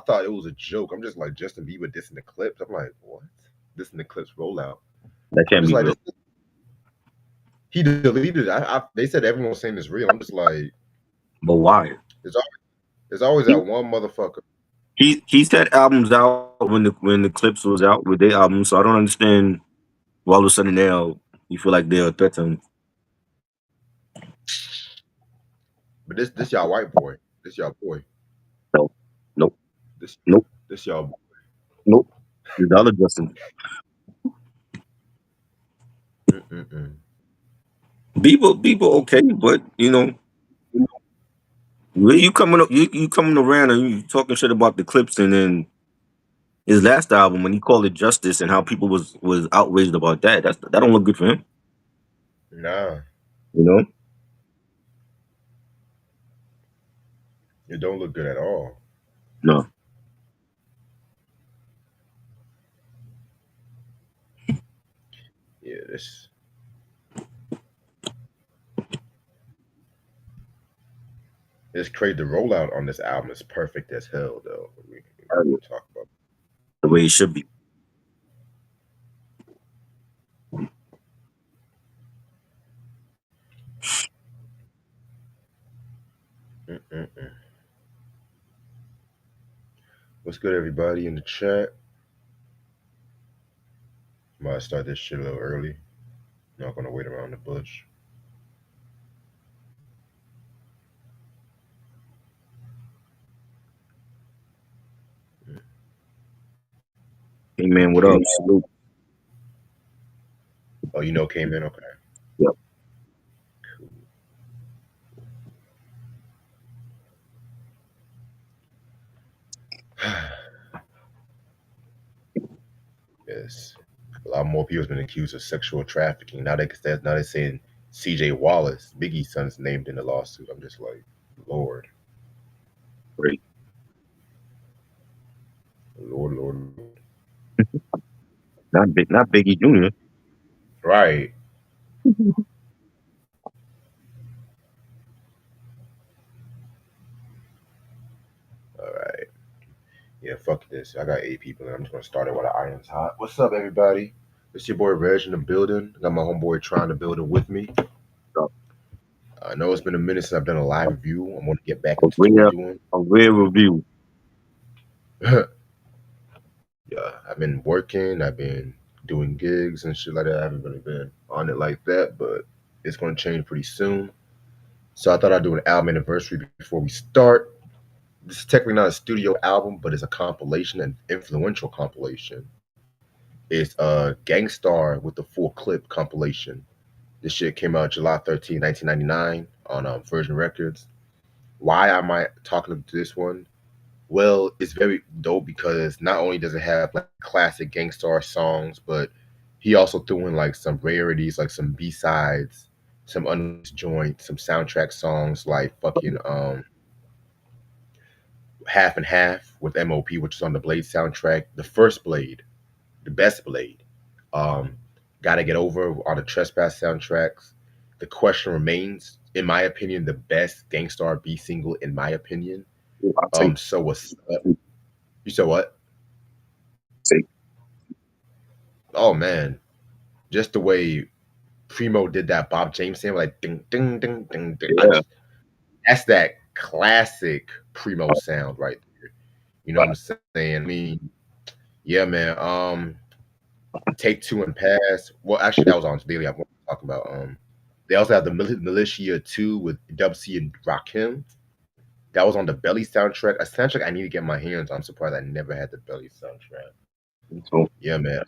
thought it was a joke. I'm just like Justin Bieber dissing the Clips. I'm like, what? Dissing the Clips rollout. That I'm can't just be like, real. he deleted it. They said everyone's saying it's real. I'm just like, But why? there's always He that one motherfucker. he's had albums out when the Clips was out with their albums, so I don't understand why all of a sudden now you feel like they're a threat to him. But this y'all white boy. This y'all boy. No, nope, This nope, this y'all. nope. The other Justin Mm-mm-mm. Bieber okay, but you coming around and you talking shit about the Clips, and then his last album when he called it Justice and how people was outraged about that. That don't look good for him. Nah, You know, it don't look good at all. no. Yeah, this crazy. The rollout on this album is perfect as hell, though. We talk about. The way it should be. Mm-mm-mm. What's good, everybody in the chat? Might start this shit a little early. Not gonna wait around the bush. Hey man, what up? Salute. Oh, you know, came in. Okay. Yep. Yes. A lot more people's been accused of sexual trafficking. Now they're saying C.J. Wallace, Biggie's son's named in the lawsuit. I'm just like, Lord, Great. Lord, Lord, Lord. Not Biggie Jr. Right. All right. Yeah, fuck this. I got 8 people, and I'm just gonna start it while the iron's hot. What's up, everybody? It's your boy Reg in the building. I got my homeboy trying to build it with me. I know it's been a minute since I've done a live review. I'm gonna get back A into rare, doing. a rare review. Yeah, I've been working. I've been doing gigs and shit like that. I haven't really been on it like that, but it's gonna change pretty soon. So I thought I'd do an album anniversary before we start. This is technically not a studio album, but it's a compilation, an influential compilation. It's Gangstar with the full clip compilation. This shit came out July 13th, 1999 on Virgin Records. Why am I talking to this one? Well, it's very dope because not only does it have like classic Gangstar songs, but he also threw in like some rarities, like some B sides, some unreleased joints, some soundtrack songs like fucking Half and Half with MOP, which is on the Blade soundtrack. The first Blade, the best Blade. Um, Gotta Get Over on the Trespass soundtracks. The Question Remains, in my opinion, the best Gangstar B single, in my opinion. I'll take. So was you said what? Take. Oh man, just the way Primo did that Bob James thing, like ding ding ding ding ding. Yeah. That's that classic Primo sound right there. You know what I'm saying? I mean, yeah, man. Take Two and Pass. Well, actually, that was on Daily. I want to talk about. They also have the Militia 2 with Dub C and Rakim. That was on the Belly soundtrack. A soundtrack I need to get my hands on. I'm surprised I never had the Belly soundtrack. So Yeah, man.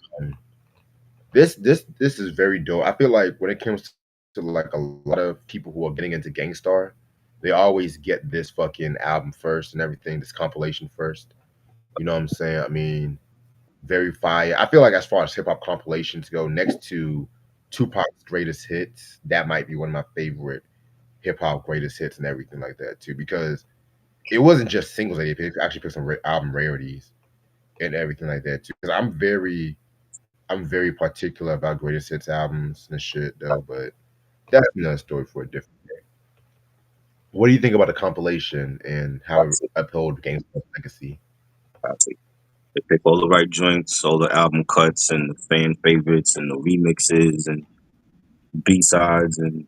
This is very dope. I feel like when it comes to like a lot of people who are getting into Gangstar, they always get this fucking album first and everything, this compilation first. You know what I'm saying? I mean, very fire. I feel like as far as hip hop compilations go, next to Tupac's greatest hits, that might be one of my favorite hip hop greatest hits and everything like that too. Because it wasn't just singles that he picked; he actually picked some album rarities and everything like that too. Because I'm very particular about greatest hits albums and shit though. But that's another story for a different day. What do you think about the compilation and how I'll it take. upheld Gangsta's legacy? Classic. They pick all the right joints, all the album cuts, and the fan favorites, and the remixes, and B sides, and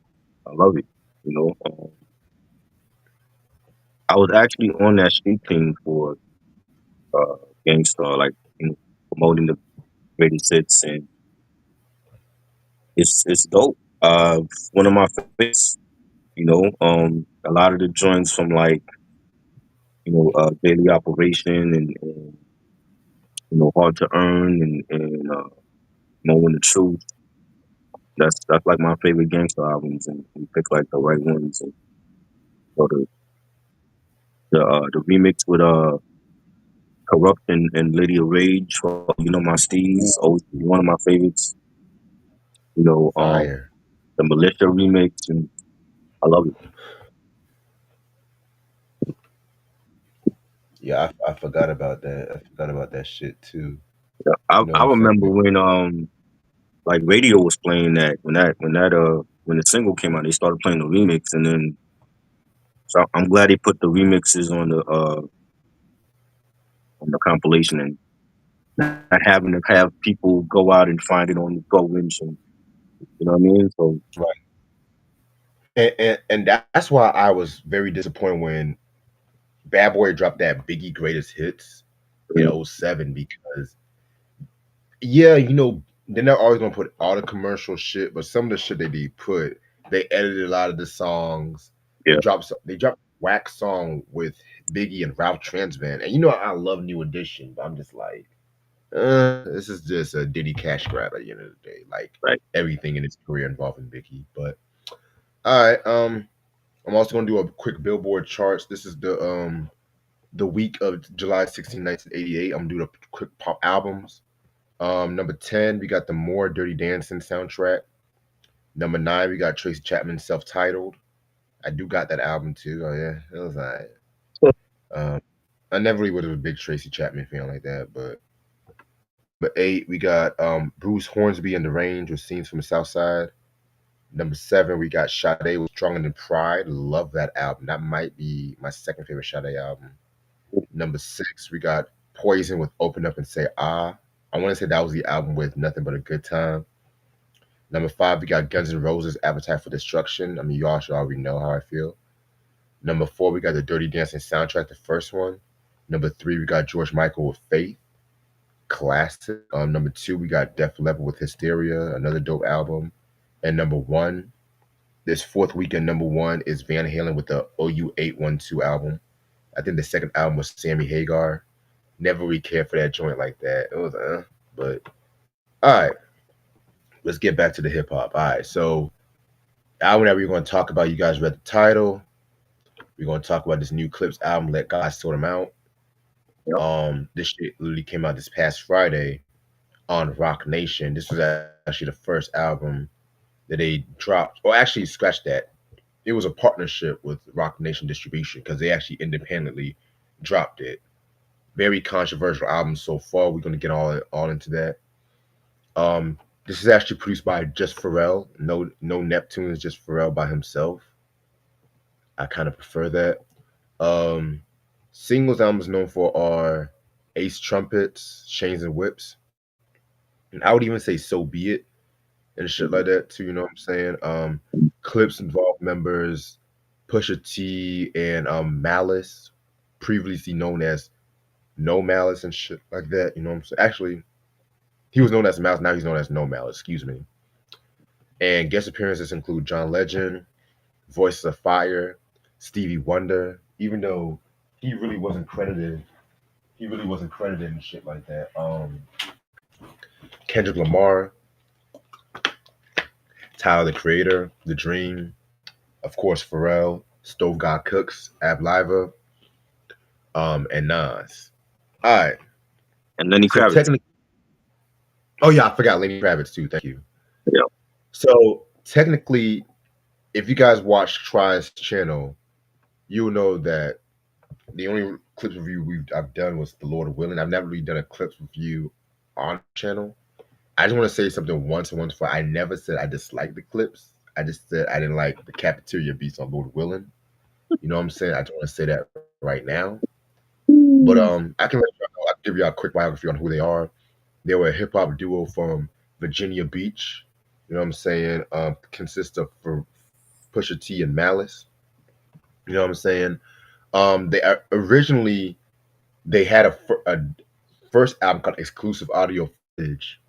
I love it. You know, I was actually on that street team for uh, Gangstar, like, you know, promoting the greatest hits, and it's dope. One of my favorites. You know, a lot of the joints from like, Daily Operation, and Hard to Earn, and Knowing the Truth. That's like my favorite gangster albums, and we pick like the right ones. And so the remix with Corrupt and Lydia Rage for My Steez, always Ooh, one of my favorites. You know, fire. the Militia remix, and I love it. Yeah, I forgot about that. I forgot about that shit too. Yeah, You know what I I'm saying? remember when like radio was playing that when the single came out, they started playing the remix, and then so I'm glad they put the remixes on the compilation, and not having to have people go out and find it on the Go Winch, and you know what I mean. So Right. And that's why I was very disappointed when Bad Boy dropped that Biggie Greatest Hits in uh, '07 because yeah, they're not always gonna put all the commercial shit, but some of the shit they put, they edited a lot of the songs. yeah, They dropped Wax song with Biggie and Ralph Transvan, and I love New Edition, but I'm just like, this is just a Diddy cash grab at the end of the day, like right. everything in his career involving Biggie. But all right, I'm also gonna do a quick Billboard charts. This is the week of July 16, 1988. I'm gonna do the quick pop albums. Number 10, we got the More Dirty Dancing soundtrack. Number 9, we got Tracy Chapman's Self-Titled. I do got that album too. Oh yeah, it was alright. Um, I never really was a big Tracy Chapman fan like that, but number 8, we got Bruce Hornsby and the Range with Scenes from the South Side. Number 7, we got Sade with Stronger Than Pride. Love that album. That might be my second favorite Sade album. Number 6, we got Poison with Open Up and Say Ah. I want to say that was the album with Nothing But a Good Time. Number 5, we got Guns N' Roses, Appetite for Destruction. I mean, y'all should already know how I feel. Number 4, we got the Dirty Dancing soundtrack, the first one. Number 3, we got George Michael with Faith, classic. Number 2, we got Def Leppard with Hysteria, another dope album. And number 1, this fourth weekend, number 1 is Van Halen with the OU812 album. I think the second album was Sammy Hagar. Never really cared for that joint like that. It was, but all right, let's get back to the hip hop. All right, so album that we're going to talk about, you guys read the title. We're going to talk about this new Clipse album, Let God Sort 'Em Out. Yep. This shit literally came out this past Friday on Rock Nation. This was actually the first album that they dropped, or actually, scratch that. It was a partnership with Rock Nation Distribution because they actually independently dropped it. Very controversial album so far. We're going to get all into that. This is actually produced by just Pharrell. No Neptunes, just Pharrell by himself. I kind of prefer that. Um, Singles albums known for are Ace Trumpets, Chains and Whips, and I would even say So Be It and shit like Mhm. that too. You know what I'm saying? Clips involve members Pusha T and Malice, previously known as No Malice and shit like that. You know what I'm saying? Actually, he was known as Malice. Now he's known as No Malice. Excuse me. And guest appearances include John Legend, Voices of Fire, Stevie Wonder. Even though he really wasn't credited, he really wasn't credited and shit like that. Kendrick Lamar, Tyler the Creator, The Dream, of course Pharrell, Stove God Cooks, Ab Liva, and Nas. All right. And Lenny So Kravitz. technically, oh yeah, I forgot Lenny Kravitz too. Thank you. Yeah. So technically, if you guys watch Try's channel, you'll know that the only clips review I've done was The Lord Willing. I've never really done a clips review on the channel. I just want to say something once for I never said I disliked the clips. I just said I didn't like the cafeteria beats on Lord Willing. You know what I'm saying? I just want to say that right now. But I can let y'all know. give you a quick biography on who they are. They were a hip hop duo from Virginia Beach. You know what I'm saying? Consists of for Pusha T and Malice. You know what I'm saying? They originally they had a first album called Exclusive Audio Footage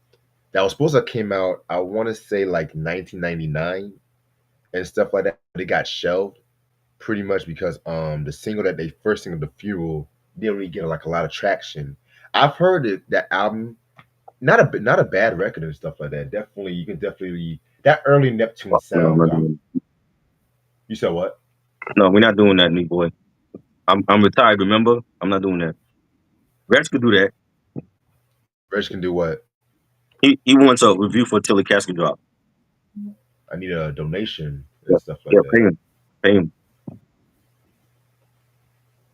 that was supposed to came out. I want to say like 1999 and stuff like that. But it got shelved pretty much because the single that they first single, The Fuel, didn't really get like a lot of traction. I've heard it that album, not a bad record and stuff like that. Definitely, you can definitely that early Neptune No, I'm sound. not doing You said what? no, we're not doing that, me boy. I'm retired, remember? I'm not doing that. Rex could do that. Reg can do what? He wants a review for Till the Casket Drop. I need a donation Yeah, and stuff yeah, like pay that. him. Pay him.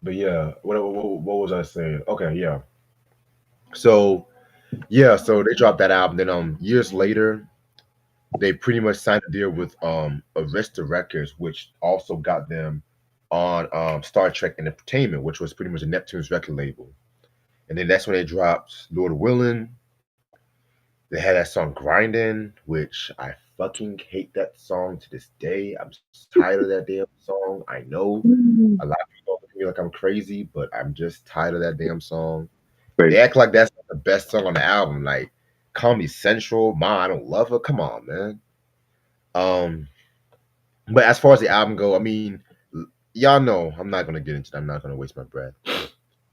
But yeah, what was I saying? Okay, yeah. So yeah, so they dropped that album. Then years later, they pretty much signed a deal with Arista Records, which also got them on Star Trek Entertainment, which was pretty much a Neptune's record label. And then that's when they dropped Lord Willin'. They had that song Grindin', which I fucking hate that song to this day. I'm just tired of that damn song. I know a lot of people look at me like I'm crazy, but I'm just tired of that damn song. They Great. act like that's the best song on the album. Like Comedy Central, Ma, I don't love her. Come on, man. Um, but as far as the album go, I mean, y'all know I'm not gonna get into that. I'm not gonna waste my breath.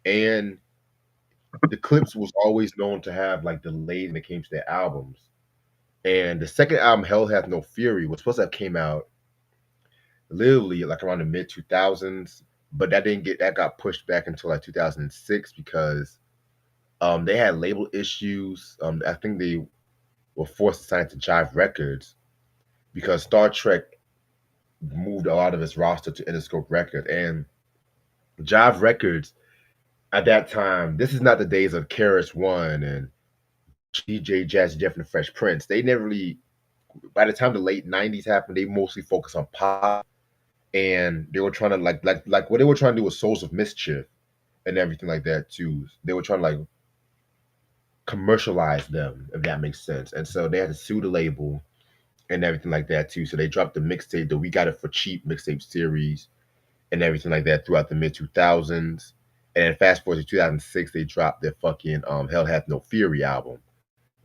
And the Clipse was always known to have like delays when it came to their albums. And the second album, Hell Hath No Fury, was supposed to have came out literally like around the mid 2000s, but that got pushed back until like 2006 because they had label issues. I think they were forced to sign to Jive Records because Star Trek moved a lot of its roster to Interscope Records and Jive Records at that time. This is not the days of Karis One and DJ Jazz Jeff and the Fresh Prince. They never really. By the time the late '90s happened, they mostly focused on pop, and they were trying to like what they were trying to do with Souls of Mischief and everything like that too. They were trying to like commercialize them, if that makes sense. And so they had to sue the label and everything like that too. So they dropped the mixtape, the We Got It for Cheap mixtape series and everything like that throughout the mid 2000s. And then fast forward to 2006, they dropped their fucking Hell Hath No Fury album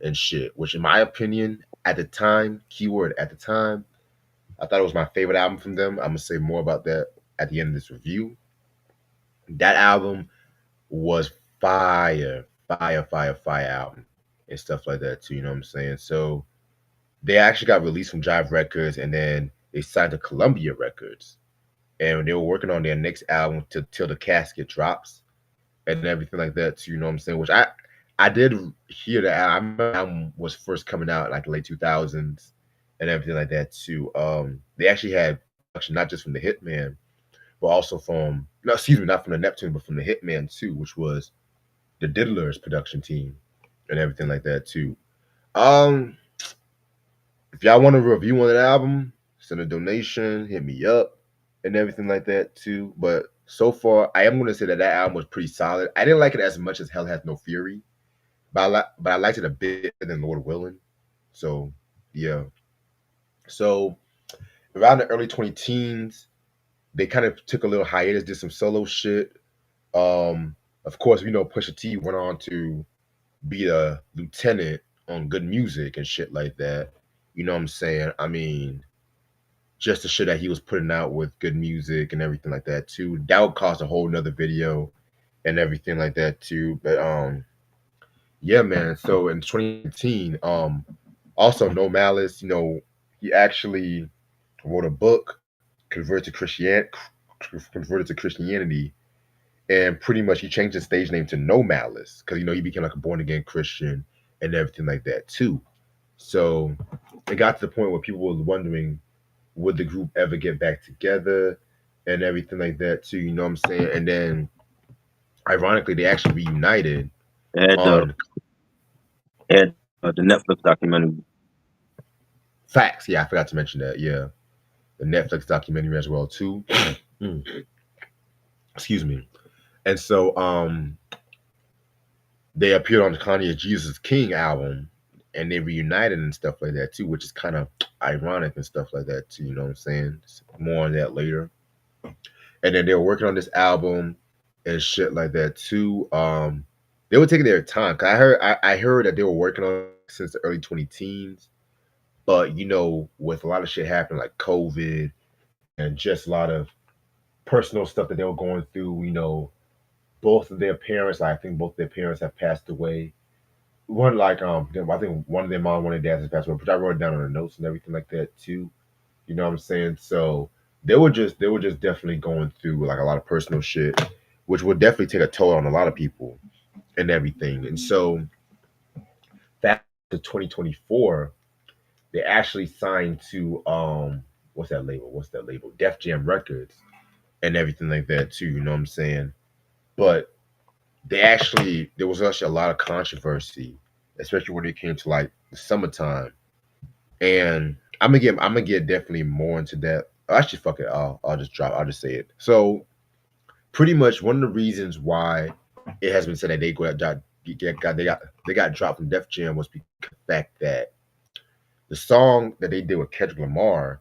and shit, which in my opinion, at the time, keyword at the time, I thought it was my favorite album from them. I'm gonna say more about that at the end of this review. That album was fire, fire, fire, fire album and stuff like that too. You know what I'm saying? So they actually got released from Jive Records, and then they signed to Columbia Records, and they were working on their next album till the casket drops and everything like that too. You know what I'm saying? Which I did hear that I remember the album was first coming out like the late 2000s and everything like that too. They actually had production not just from the Hitman, but also from no, excuse me, not from the Neptune, but from the Hitman too, which was the Diddlers production team and everything like that too. Um, if y'all want a review on that album, send a donation, hit me up, and everything like that too. But so far, I am going to say that that album was pretty solid. I didn't like it as much as Hell Hath No Fury, but but I liked it a bit better than Lord Willin'. So yeah. So around the early 20 teens, they kind of took a little hiatus, did some solo shit. Of course, we know Pusha T went on to be a lieutenant on Good Music and shit like that. You know what I'm saying? I mean, just the shit that he was putting out with Good Music and everything like that too. That would cost a whole nother video and everything like that too. But yeah, man. So in 2018, also No Malice, you know, he actually wrote a book, converted to converted to Christianity, and pretty much he changed his stage name to No Malice because you know he became like a born again Christian and everything like that too. So it got to the point where people were wondering would the group ever get back together and everything like that too. You know what I'm saying? And then ironically, they actually reunited They had on the Netflix documentary. Facts. Yeah, I forgot to mention that. Yeah, the Netflix documentary as well too. Mm, excuse me. And so they appeared on Kanye Jesus King album, and they reunited and stuff like that too, which is kind of ironic and stuff like that too. You know what I'm saying? More on that later. And then they were working on this album and shit like that too. They were taking their time. Cause I heard that they were working on it since the early 20 teens. But with a lot of shit happening like COVID and just a lot of personal stuff that they were going through, both of their parents, I think both their parents have passed away. One like I think one of their mom, one of their dads has passed away, but I wrote it down on the notes and everything like that too. You know what I'm saying? So they were just definitely going through like a lot of personal shit, which would definitely take a toll on a lot of people and everything. And so fast to 2024, they actually signed to what's that label? What's that label? Def Jam Records and everything like that too. You know what I'm saying? But there was actually a lot of controversy, especially when it came to like the summertime. And I'm gonna get definitely more into that. Actually, fuck it. I'll just say it. So pretty much one of the reasons why it has been said that they got dropped from Def Jam was because of the fact that the song that they did with Kendrick Lamar,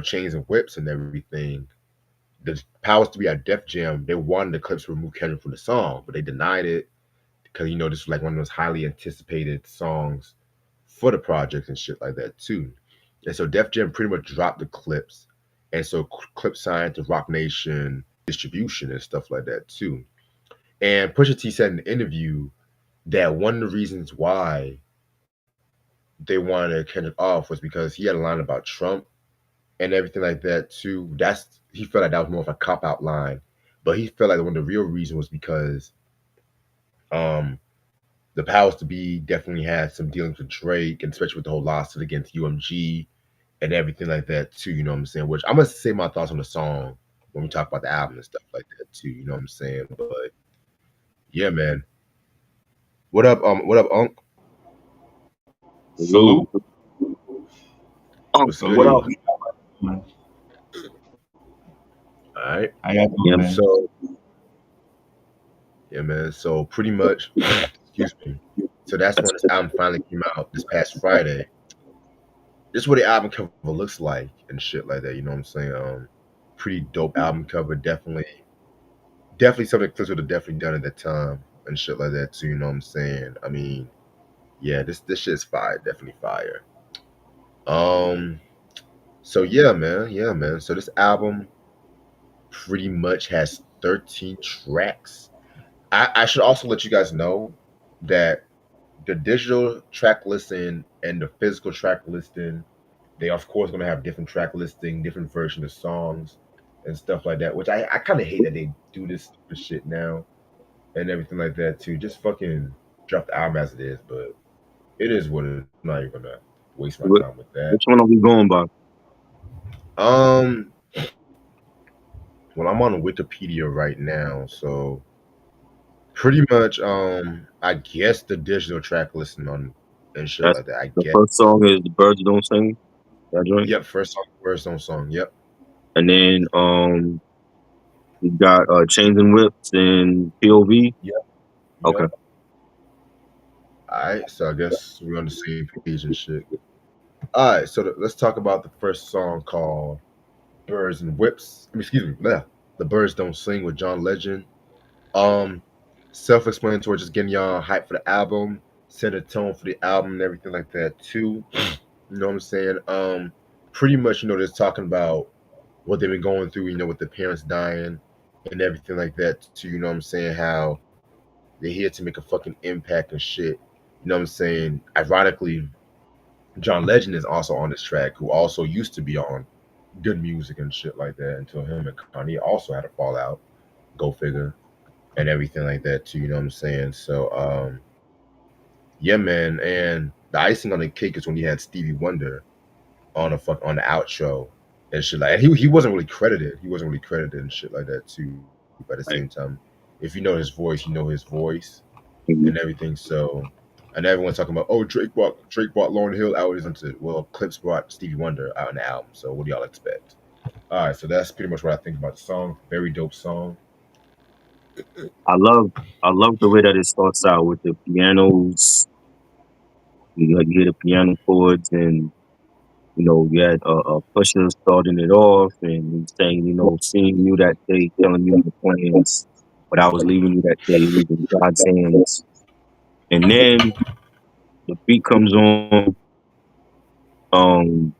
Chains and Whips and everything, the powers to be at Def Jam, they wanted the Clipse to remove Kendrick from the song, but they denied it because this was like one of those highly anticipated songs for the projects and shit like that too. And so Def Jam pretty much dropped the Clips, and so Clips signed to Rock Nation distribution and stuff like that too. And Pusha T said in an interview that one of the reasons why they wanted Kendrick off was because he had a line about Trump and everything like that too. He felt like that was more of a cop out line, but he felt like one of the real reason was because um the powers to be definitely had some dealings with Drake, and especially with the whole lawsuit against UMG and everything like that too. You know what I'm saying? Which I'm gonna say my thoughts on the song when we talk about the album and stuff like that too. You know what I'm saying? But yeah, man. What up, Unc? Salute. Salute. What's Uncle. What up? goody? Man? All right. How y'all doing, Yeah, man? So yeah, man. So pretty much, excuse me. So that's when this album finally came out this past Friday. This is what the album cover looks like and shit like that. You know what I'm saying? Pretty dope album cover. Definitely something Clips would have definitely done at that time and shit like that too. You know what I'm saying? I mean, yeah, this shit's fire. Definitely fire. Um. So yeah, man. So this album pretty much has 13 tracks. I should also let you guys know that the digital track listing and the physical track listing, they of course gonna have different track listing, different version of songs and stuff like that. Which I kind of hate that they do this stupid shit now and everything like that too. Just fucking drop the album as it is. But it is what it is. I'm not even gonna waste my Wh- time with that. which one are we going by? Um, well, I'm on Wikipedia right now, so pretty much, I guess the digital track listing on and shit That's like that. I the guess. first song is "The Birds Don't Sing." That joint, Yep, first on song. Yep, and then we got "Chains and Whips" and "POV." yep, Okay, yep. All right, so I guess we're on the same page and shit. All right, so let's talk about the first song called "Birds and Whips." I mean, excuse me, "The Birds Don't Sing" with John Legend. Um, Self-explanatory, just getting y'all hype for the album, set a tone for the album and everything like that too. You know what I'm saying? Pretty much, they're talking about what they've been going through, with their parents dying and everything like that too. You know what I'm saying? How they're here to make a fucking impact and shit. You know what I'm saying? Ironically, John Legend is also on this track, who also used to be on good music and shit like that until him and Kanye also had a fallout. Go figure and everything like that too. You know what I'm saying? So yeah, man. And the icing on the cake is when he had Stevie Wonder on the outro and shit like. And he wasn't really credited. He wasn't really credited and shit like that too. But at the same right. time, if you know his voice, you know his voice and Mhm. everything. So. And everyone's talking about, oh, Drake brought Lauryn Hill out into it. Well, Clips brought Stevie Wonder out in the album. So what do y'all expect? All right, so that's pretty much what I think about the song. Very dope song. I love I love the way that it starts out with the pianos. You hear the piano chords, and you had Pusha starting it off, and he's saying, seeing you that day, telling you the plans, but I was leaving you that day, leaving God's hands. And then the beat comes on. Um,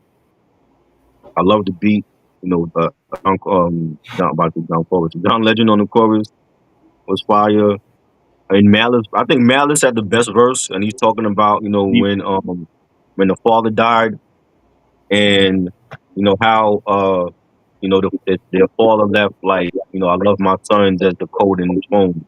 I love the beat. John about the John chorus. John Legend on the chorus was fire. And Malice, I think Malice had the best verse, and he's talking about when the father died, and how their father left, like, I love my sons as the code in his home.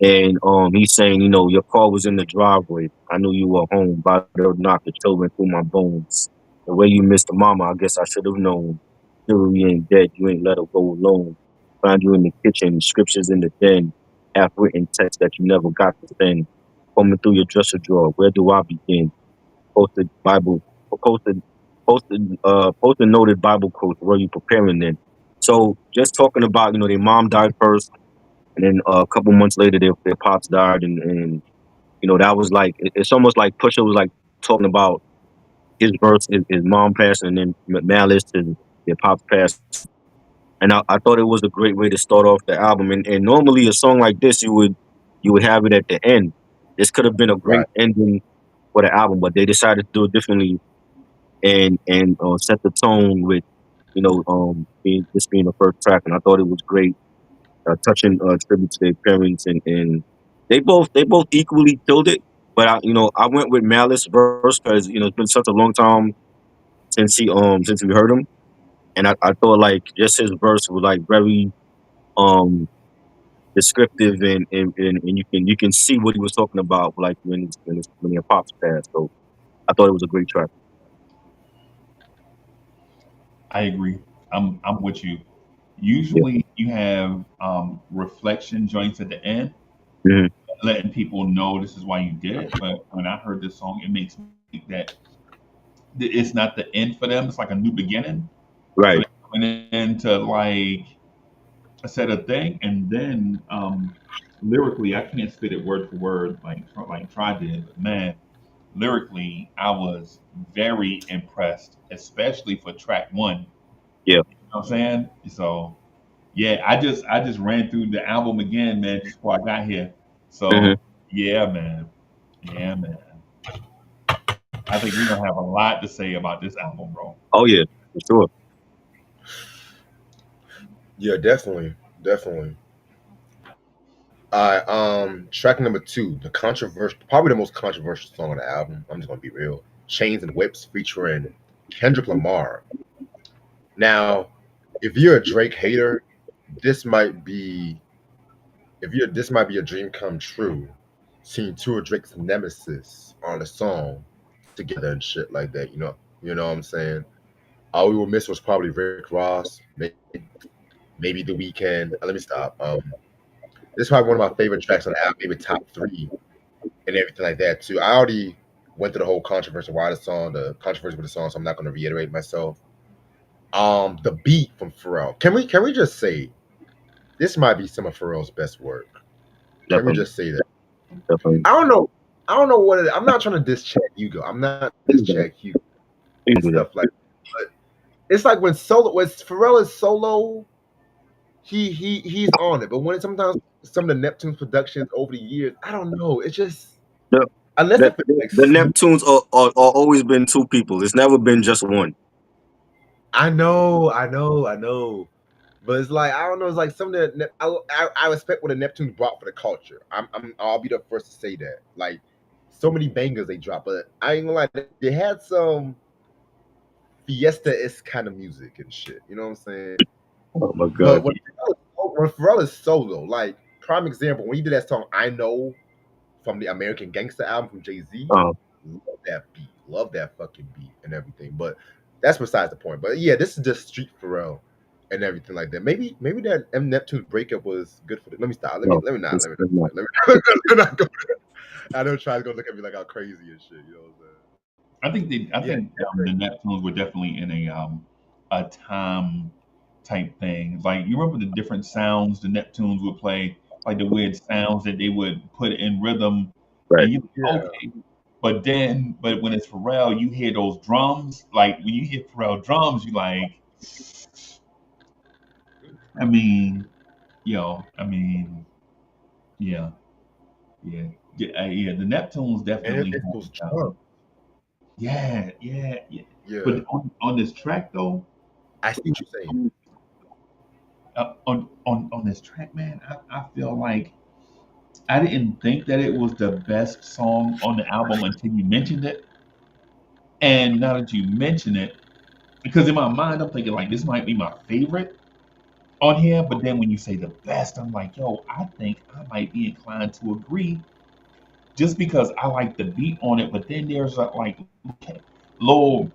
And he's saying, your car was in the driveway. I knew you were home. By the knock the children through my bones. The way you missed the mama, I guess I should have known. Still, you ain't dead. You ain't let her go alone. Find you in the kitchen, scriptures in the den, half written text that you never got to send. Combing through your dresser drawer. Where do I begin? Posted Bible, posted, posted noted Bible quotes. Were you preparing then? So just talking about, their mom died first, and then a couple months later, their pops died, and that was like it's almost like Pusha was like talking about his verse, his mom passing, and then Malice and their pops passing. And I thought it was a great way to start off the album. And normally a song like this, you would have it at the end. This could have been a great Right. ending for the album, but they decided to do it differently and set the tone with this being the first track. And I thought it was great, touching tribute to their parents, and they both equally killed it. But I went with Malice verse because it's been such a long time since we heard him, and I thought like just his verse was like very um descriptive, and you can see what he was talking about, like when your pops passed. So I thought it was a great track. I agree. I'm with you. Yeah. Usually you have reflection joints at the end, Hmm. letting people know this is why you did it. But when I heard this song, it makes me think that it's not the end for them. It's like a new beginning. So Right. they're coming into like a set of thing, and then lyrically, I can't spit it word for word like Try did, but man, lyrically, I was very impressed, especially for track one. Yeah. You know what I'm saying? So yeah, I just ran through the album again, man, just before I got here. Hmm. So yeah, man. Yeah, man. I think we're gonna have a lot to say about this album, bro. Oh yeah, for sure. Yeah, definitely, definitely. Track number two, the controversial, probably the most controversial song on the album. I'm just gonna be real. Chains and Whips featuring Kendrick Lamar. Now, if you're a Drake hater, this might be this might be a dream come true. Seeing two of Drake's nemesis on a song together and shit like that. You know what I'm saying. All we will miss was probably Rick Ross, maybe The Weeknd. Let me stop. This is probably one of my favorite tracks on the album, maybe top three and everything like that too. I already went through the whole controversy why the controversy with the song, so I'm not going to reiterate myself. The beat from Pharrell. Can we just say this might be some of Pharrell's best work? Can we Definitely, just say that? definitely. I don't know. I don't know what it is. I'm not trying to diss Chad Hugo. I'm not trying to diss You can do Chad that. Hugo You and can do that. stuff like that. But it's like when Pharrell is solo, he's on it. But when sometimes some of the Neptune's productions over the years, I don't know. It's just The, unless the, if it's the, like the Neptunes are always been two people. It's never been just one. I know. But it's like I don't know. It's like some of the I respect what the Neptunes brought for the culture. I'll be the first to say that. Like so many bangers they dropped, but I ain't gonna lie. They had some fiesta is kind of music and shit. You know what I'm saying? Oh my But god. when Pharrell is solo, like prime example, when he did that song "I Know" from the American Gangster album from Jay Z, Uh, love that beat, love that fucking beat and everything. But that's besides the point. But yeah, this is just street Pharrell and everything like that. Maybe that M Neptune's breakup was good for the. Let me stop. no, Let me it's not. let me, let me not go. I know try to go look at me like I'm crazy and shit. You know what I'm saying? I think Yeah, the Neptunes were definitely in a time type thing. Like you remember the different sounds the Neptunes would play, like the weird sounds that they would put in rhythm, Right. and you Yeah. okay. But when it's Pharrell, you hear those drums. Like when you hear Pharrell drums, you like, I mean, I mean, yeah, yeah, yeah. The Neptunes And definitely it's have those that. drums. Yeah, yeah, yeah. Yeah. But on this track though, I see what you're saying. on this track, man, I feel like I didn't think that it was the best song on the album until you mentioned it. And now that you mention it, because in my mind I'm thinking like this might be my favorite on here, but then when you say the best, I'm like, yo, I think I might be inclined to agree just because I like the beat on it. But then there's like little,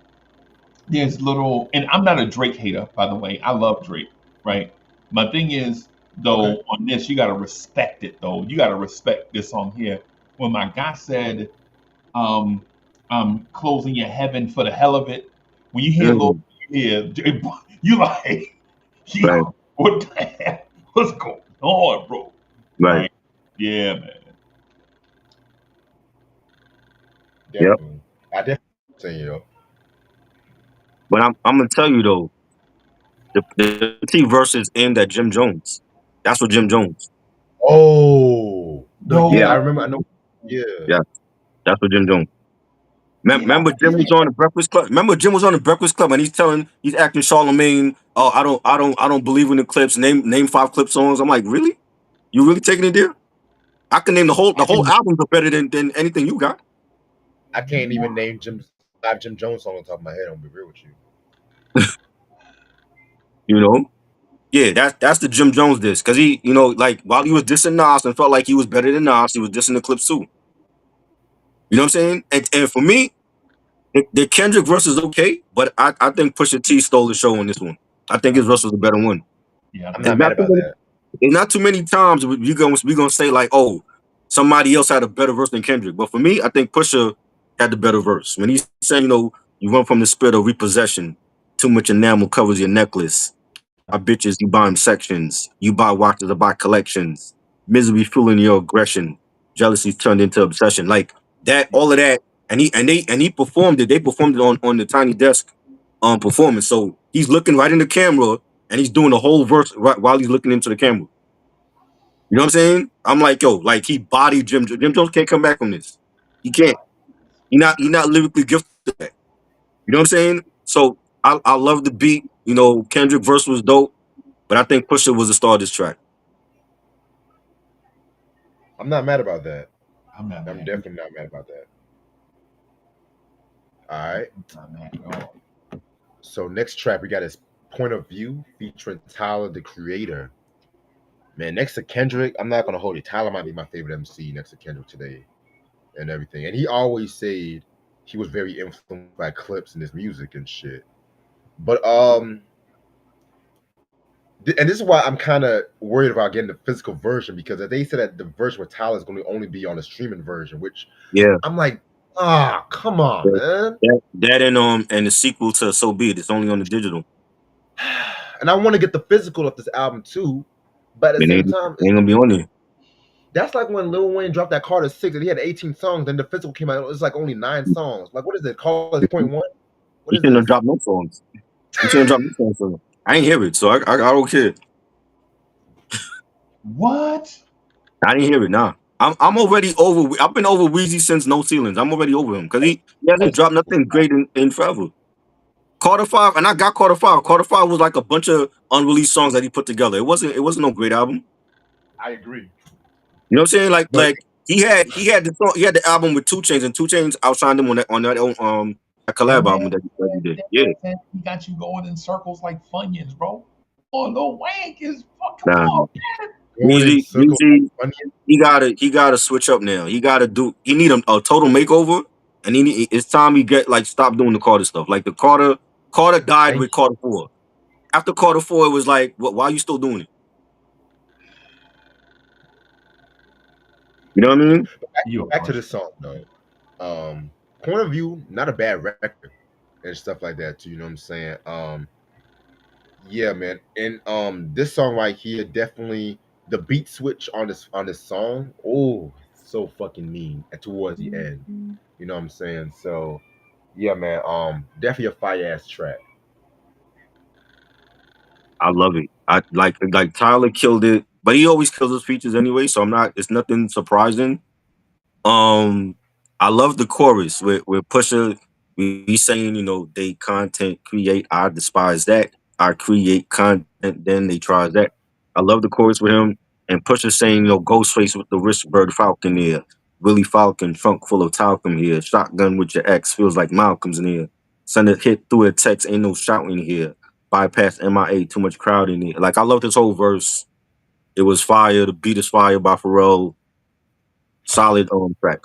there's little, and I'm not a Drake hater, by the way. I love Drake, right? My thing is, Okay. though, on this, you got to respect it, though. You got to respect this song here. When my guy said, um, closing your heaven for the hell of it, when you hear Lord, Mm, yeah, you like, right. yo, what the hell? What's going on, bro? Right. Like, yeah, man. Yep. Definitely. I definitely saying, yo. But I'm gonna tell you though, the T verses aimed at Jim Jones. That's what Jim Jones. Oh no, yeah, I No, remember. I know. Yeah, Yeah, that's what Jim Jones. yeah, Remember Jim was on the Breakfast Club. Remember Jim was on the Breakfast Club and he's acting Charlemagne. Oh, I don't believe in the clips. Name 5 clip songs. I'm like, really? You really taking it there? I can name the I whole can. albums are better than anything you got. I can't even name Jim Jones song on top of my head. I'm gonna be real with you. You know? Yeah, that's the Jim Jones disc. Cause he, like while he was dissing Nas and felt like he was better than Nas, he was dissing the clips too. You know what I'm saying? And for me, the Kendrick verse is okay, but I think Pusha T stole the show on this one. I think his verse was a better one. yeah, I I'm think not It's mad not too about many, that. it's not too many times we gonna say like, oh, somebody else had a better verse than Kendrick. But for me, I think Pusha had the better verse. When he's saying, you run from the spirit of repossession, too much enamel covers your necklace. You buy bitches, you buy them sections. You buy watches, I buy collections. Misery fueling your aggression. Jealousy turned into obsession. Like that, all of that. And he performed it. They performed it on the Tiny Desk performance. So he's looking right in the camera and he's doing the whole verse right while he's looking into the camera. You know what I'm saying? I'm like, yo, like he bodied Jim. Jim Jones can't come back from this. He can't. He not lyrically gifted that. You know what I'm saying? So I love the beat. Kendrick verse was dope, but I think Pusha was the star of this track. I'm not mad about that. I'm not I'm mad. definitely not mad about that. All right. I'm not mad at all. So next track we got is Point of View featuring Tyler the Creator. Man, next to Kendrick, I'm not gonna hold you. Tyler might be my favorite MC next to Kendrick today and everything. And he always said he was very influenced by Clipse and his music and shit. But and this is why I'm kind of worried about getting the physical version because they said that the version with Tyler is going to only be on the streaming version, which Yeah. I'm like, come on, That, man. that and the sequel to So Be It. It's only on the digital. And I want to get the physical of this album too, but at the It same ain't, time, ain't gonna be on there. that's like when Lil Wayne dropped that Carter 6 and he had 18 songs, then the physical came out, it was like only 9 songs. Like, what is it? Call it point one? What You is shouldn't have this? dropped no songs. You shouldn't have dropped no songs for them. I ain't hear it, so I don't care. What? I didn't hear it. Nah, I'm already over. I've been over Weezy since No Ceilings. I'm already over him because he hasn't dropped nothing great in forever. Carter Five, and I got Carter Five. Carter Five was like a bunch of unreleased songs that he put together. It wasn't no great album. I agree. You know what I'm saying? Like But like he had the album with Two Chains, and Two Chains outshined him on that collab And album then, that he did. then, Yeah, then he got you going in circles like Funyuns, bro. Oh, Lil Wayne is fuck. Come nah. on. going in circles like Weezy, funny. he gotta switch up now. He need a total makeover, and it's time he get like stop doing the Carter stuff. Like the Carter died Thank with Carter 4. After Carter 4, it was like, why are you still doing it? You know what I mean? You a back to bunch. this song though. Point of View, not a bad record and stuff like that too. You know what I'm saying? Yeah, man. And this song right here definitely the beat switch on this song. Oh, so fucking mean at towards the end. You know what I'm saying? So yeah, man. Definitely a fire ass track. I love it. I like Tyler killed it, but he always kills his features anyway, so I'm not. It's nothing surprising. Um, I love the chorus with Pusha. We saying, they content create. I despise that. I create content, then they try that. I love the chorus with him and Pusha saying, Ghostface with the wrist bird falcon here. Willie Falcon, trunk full of talcum here. Shotgun with your ex feels like Malcolm's in here. Send a hit through a text, ain't no shouting here. Bypass MIA, too much crowd in here. Like I love this whole verse. It was fire. The beat is fire by Pharrell. Solid track.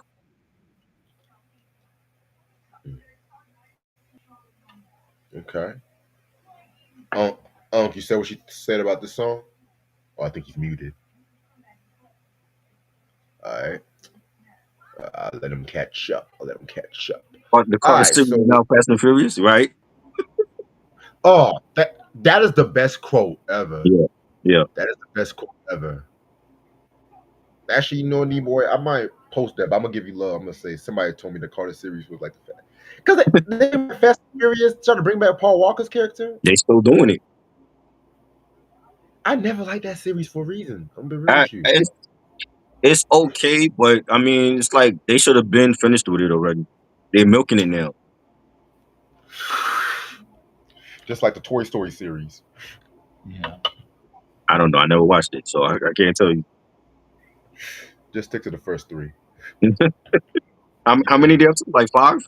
Okay. Um, you said what she said about this song? Oh, I think he's muted. All right. I'll let him catch up. I'll let him catch up. But the All car is right. still So, now Fast and Furious, right? oh, that is the best quote ever. Yeah, yeah. That is the best quote ever. Actually, you know, Nimoy, I might post that, but I'm gonna give you love. I'm gonna say somebody told me the Carter series was like the because they Fast and Furious trying to bring back Paul Walker's character. They still doing it. I never liked that series for a reason. I'm gonna be real I, with you. it's okay, but I mean, it's like they should have been finished with it already. They're milking it now. Just like the Toy Story series. Yeah. I don't know. I never watched it, so I can't tell you. Just stick to the first three. How many there? Like five?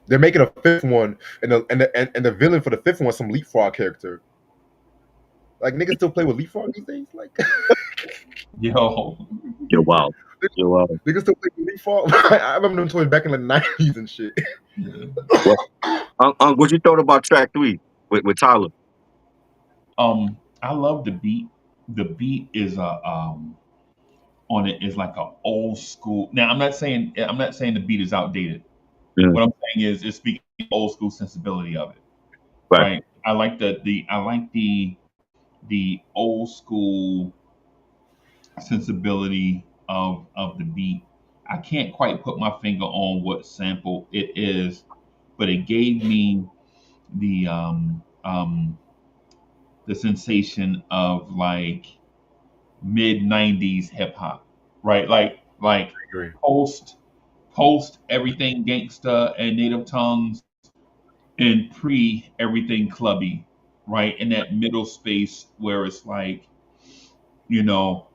They're making a fifth one, and the villain for the fifth one, some leapfrog character. Like niggas still play with leapfrog these days. Like Yo. You're wild. You're wild. niggas still play with leapfrog. I remember them toys back in the '90s and shit. Yeah. What? What you thought about track three with Tyler? I love the beat. The beat is on it is like a old school. Now I'm not saying the beat is outdated. Mm, What I'm saying is it's speaking old school sensibility of it. right, Right. I like the old school sensibility of the beat. I can't quite put my finger on what sample it is, but it gave me the um um the sensation of like mid '90s hip hop, right? Like I agree. post post everything gangsta and native tongues and pre everything clubby, right? In that middle space where it's like, you know,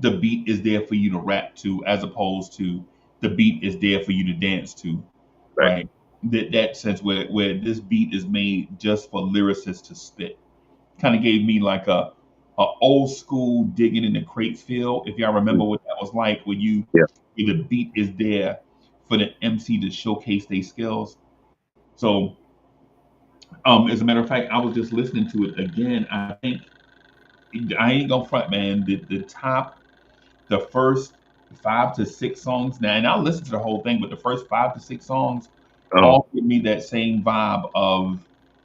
the beat is there for you to rap to, as opposed to the beat is there for you to dance to, right. right? That sense where this beat is made just for lyricists to spit. Kind of gave me like a old school digging in the crates feel. If y'all Mm, remember what that was like, yeah, where the beat is there for the MC to showcase their skills. So, as a matter of fact, I was just listening to it again. I think I ain't gonna front, man. The first 5 to 6 songs now, and I'll listen to the whole thing, but the first 5 to 6 songs uh, all give me that same vibe of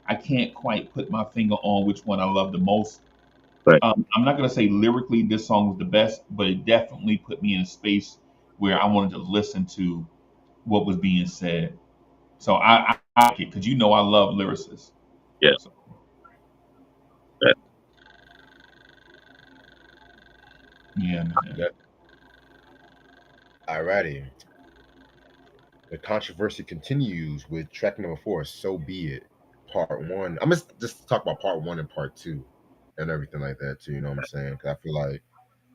I can't quite put my finger on which one I love the most. right. I'm not gonna say lyrically this song was the best, but it definitely put me in a space where I wanted to listen to what was being said. So I like it because I love lyricists. Yeah, So right. yeah, man. That, alrighty. The controversy continues with track number four. So be it. Part one. I'm just talk about part one and part two, and everything like that too. You know what I'm saying? Because I feel like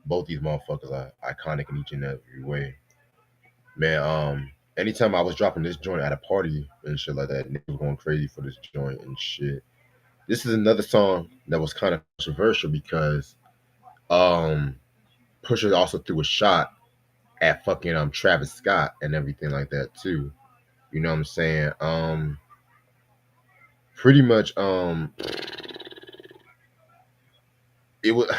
both these motherfuckers are iconic in each and every way. Man, anytime I was dropping this joint at a party and shit like that, niggas was going crazy for this joint and shit. This is another song that was kind of controversial because um Pusha also threw a shot at fucking Travis Scott and everything like that too. You know what I'm saying? Pretty much it was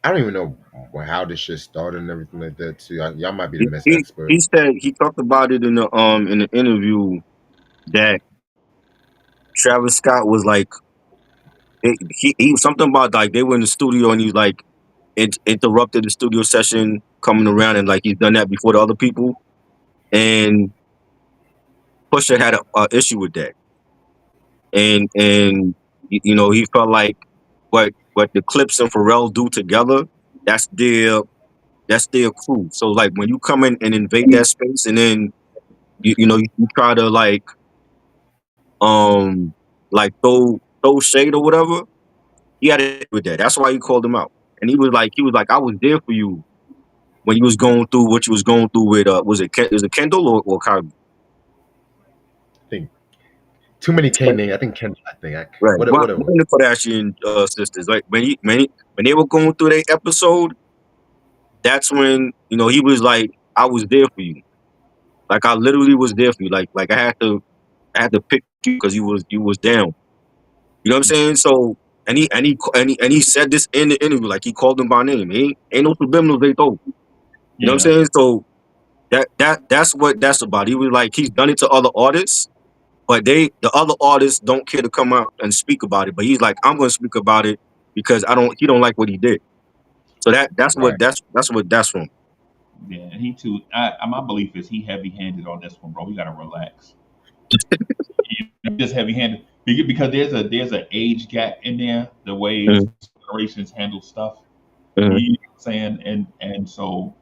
I don't even know how this shit started and everything like that too. Y'all might be the He, best he expert. he said he talked about it in the interview that Travis Scott was like he was something about like they were in the studio and he like interrupted the studio session coming around and like he's done that before to other people and Pusha had a issue with that and you know he felt like what the Clipse and Pharrell do together that's their crew. So like when you come in and invade that space and then you know you try to um throw shade or whatever, he had it with that. That's why he called him out. And he was like I was there for you when you was going through what you was going through with was it Kendall or Kyrie? I think too many K names. I think Ken. I think I, Right. whatever. One of the Kardashian sisters, like when they were going through their episode, that's when you know he was like, "I was there for you." Like I literally was there for you. Like I had to pick you because you was down. You know what I'm saying? So and he said this in the interview, like he called them by name. Ain't no subliminals they throw. You know what Yeah. I'm saying? So that's what that's about. He was like he's done it to other artists, but the other artists don't care to come out and speak about it. But he's like, I'm gonna speak about it because he don't like what he did. So that's what Right. that's from. Yeah, he too. My belief is he heavy-handed on this one, bro. We gotta relax. Just heavy-handed because there's an age gap in there. The way Mm, generations handle stuff. mm, You know what I'm saying? And so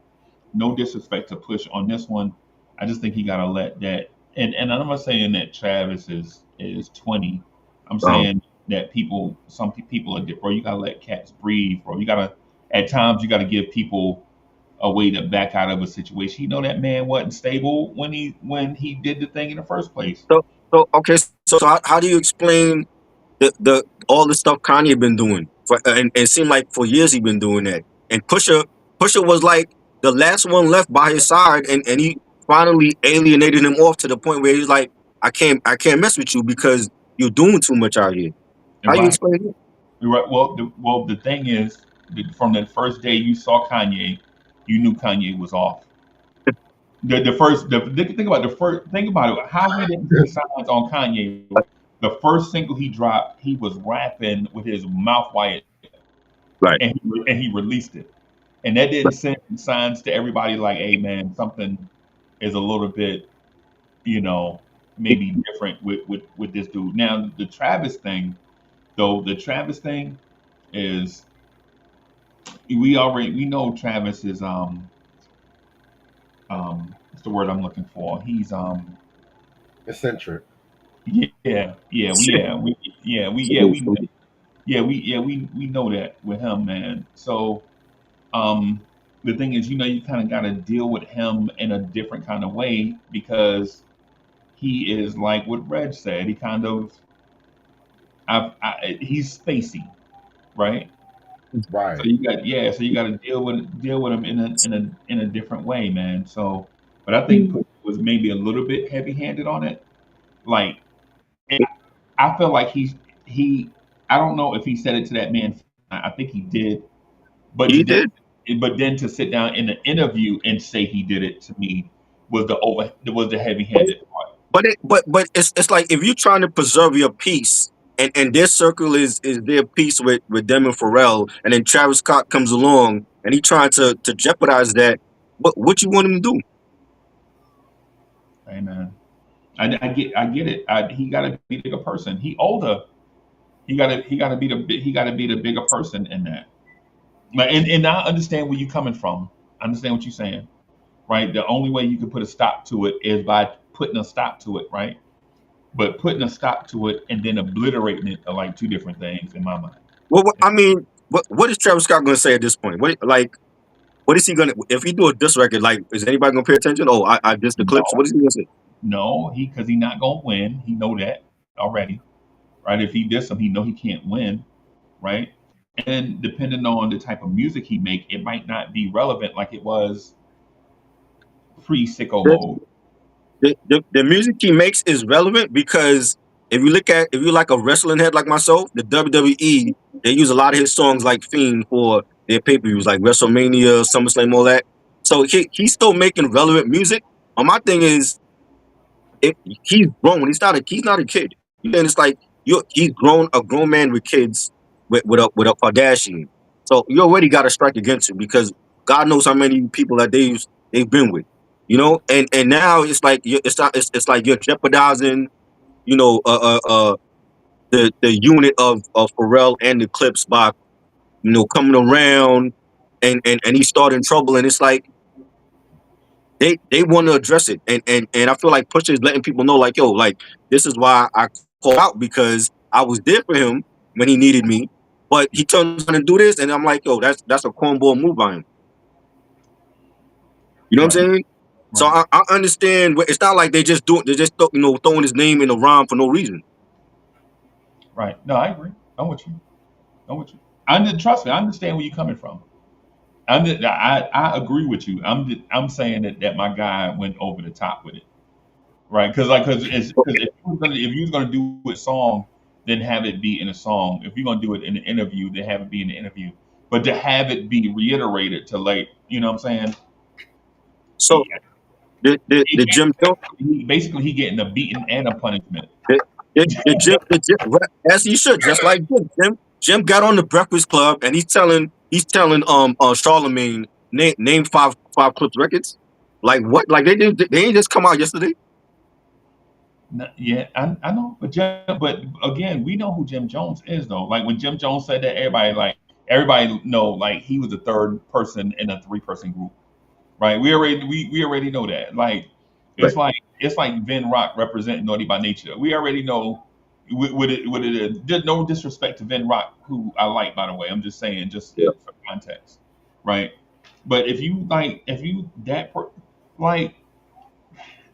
no disrespect to Push on this one. I just think he gotta let that. And I'm not saying that Travis is 20. I'm uh, saying that some people are different. Bro, you gotta let cats breathe, bro. You gotta at times you gotta give people a way to back out of a situation. You know that man wasn't stable when he did the thing in the first place. so okay. So how do you explain the all the stuff Kanye been doing and it seemed like for years he been doing that. And Pusha was like the last one left by his side, and he finally alienated him off to the point where he's like, I can't mess with you because you're doing too much out here. And How you right, explain it? right. Well, the thing is, from the first day you saw Kanye, you knew Kanye was off. The first, think about the first, think about it. How we didn't see signs on Kanye. The first single he dropped, he was rapping with his mouth wired shut, Right. and he released it, and that didn't send signs to everybody like, hey man, something is a little bit, you know, maybe different with this dude. Now the Travis thing, though, the Travis thing is we know Travis is what's the word I'm looking for? He's Eccentric. we we know that with him, man. So um the thing is, you kind of got to deal with him in a different kind of way because he is like what Reg said. He kind of he's spacey, right? So Right. you got to deal with him in a different way, man. So, but I think Push was maybe a little bit heavy handed on it. Like I feel like he I don't know if he said it to that man. I think he did, but He did. but then to sit down in the interview and say he did it to me was the heavy handed part. But it's like if you're trying to preserve your peace and their circle is their peace with them and Pharrell, and then Travis Scott comes along and he trying to jeopardize that. What you want him to do? Hey man, I get it. He got to be a bigger person. He older. He got to be the bigger person in that. Like, and I understand where you're coming from. I understand what you're saying, right? The only way you can put a stop to it is by putting a stop to it, right? But putting a stop to it and then obliterating it are like two different things in my mind. I mean, what is Travis Scott going to say at this point? What is he going to if he do a diss record? Like, is anybody going to pay attention? Oh, I dissed the Clips. What No, is he going to say? no, because he not gonna win. He know that already, right? If he does him, he know he can't win, right? And depending on the type of music he make, it might not be relevant like it was pre sicko mode. The music he makes is relevant because if you like a wrestling head like myself, the WWE they use a lot of his songs like Fiend for their pay per views like WrestleMania, SummerSlam, all that. So he's still making relevant music. My thing is, he's grown. He's not a kid. And it's like he's a grown man with kids with a Kardashian. So you already got a strike against him because God knows how many people that they've been with, and now it's like it's like you're jeopardizing, you know, the unit of Pharrell and the Clipse by coming around and he's starting trouble, and it's like they want to address it, and I feel like Pusha is letting people know, like, yo, like, this is why I called out, because I was there for him when he needed me, but he turns around and do this, and I'm like, yo, that's a cornball move by him. You know what Right. I'm saying? So Right. I understand. It's not like they're just throwing his name in a rhyme for no reason. Right. No, I agree. I'm with you. I'm with you. Trust me. I understand where you're coming from. I agree with you. I'm saying that my guy went over the top with it, right? Because if you was gonna do a song, then have it be in a song. If you're gonna do it in an interview, then have it be in the interview. But to have it be reiterated to, like, you know what I'm saying? So He, he, the Jim Jones. basically he getting a beating and a punishment. As he should, just like Jim got on the Breakfast Club and he's telling Charlemagne, name five Clips records. Like what? Like they ain't just come out yesterday. Yeah, I know, but again, we know who Jim Jones is, though. Like when Jim Jones said that, everybody know, like, he was the third person in a three-person group, right? We already know that. Like Right. it's like Vin Rock representing Naughty by Nature. We already know what it is. No disrespect to Vin Rock, who I like, by the way. I'm just saying, Yeah. for context, right? But if you like,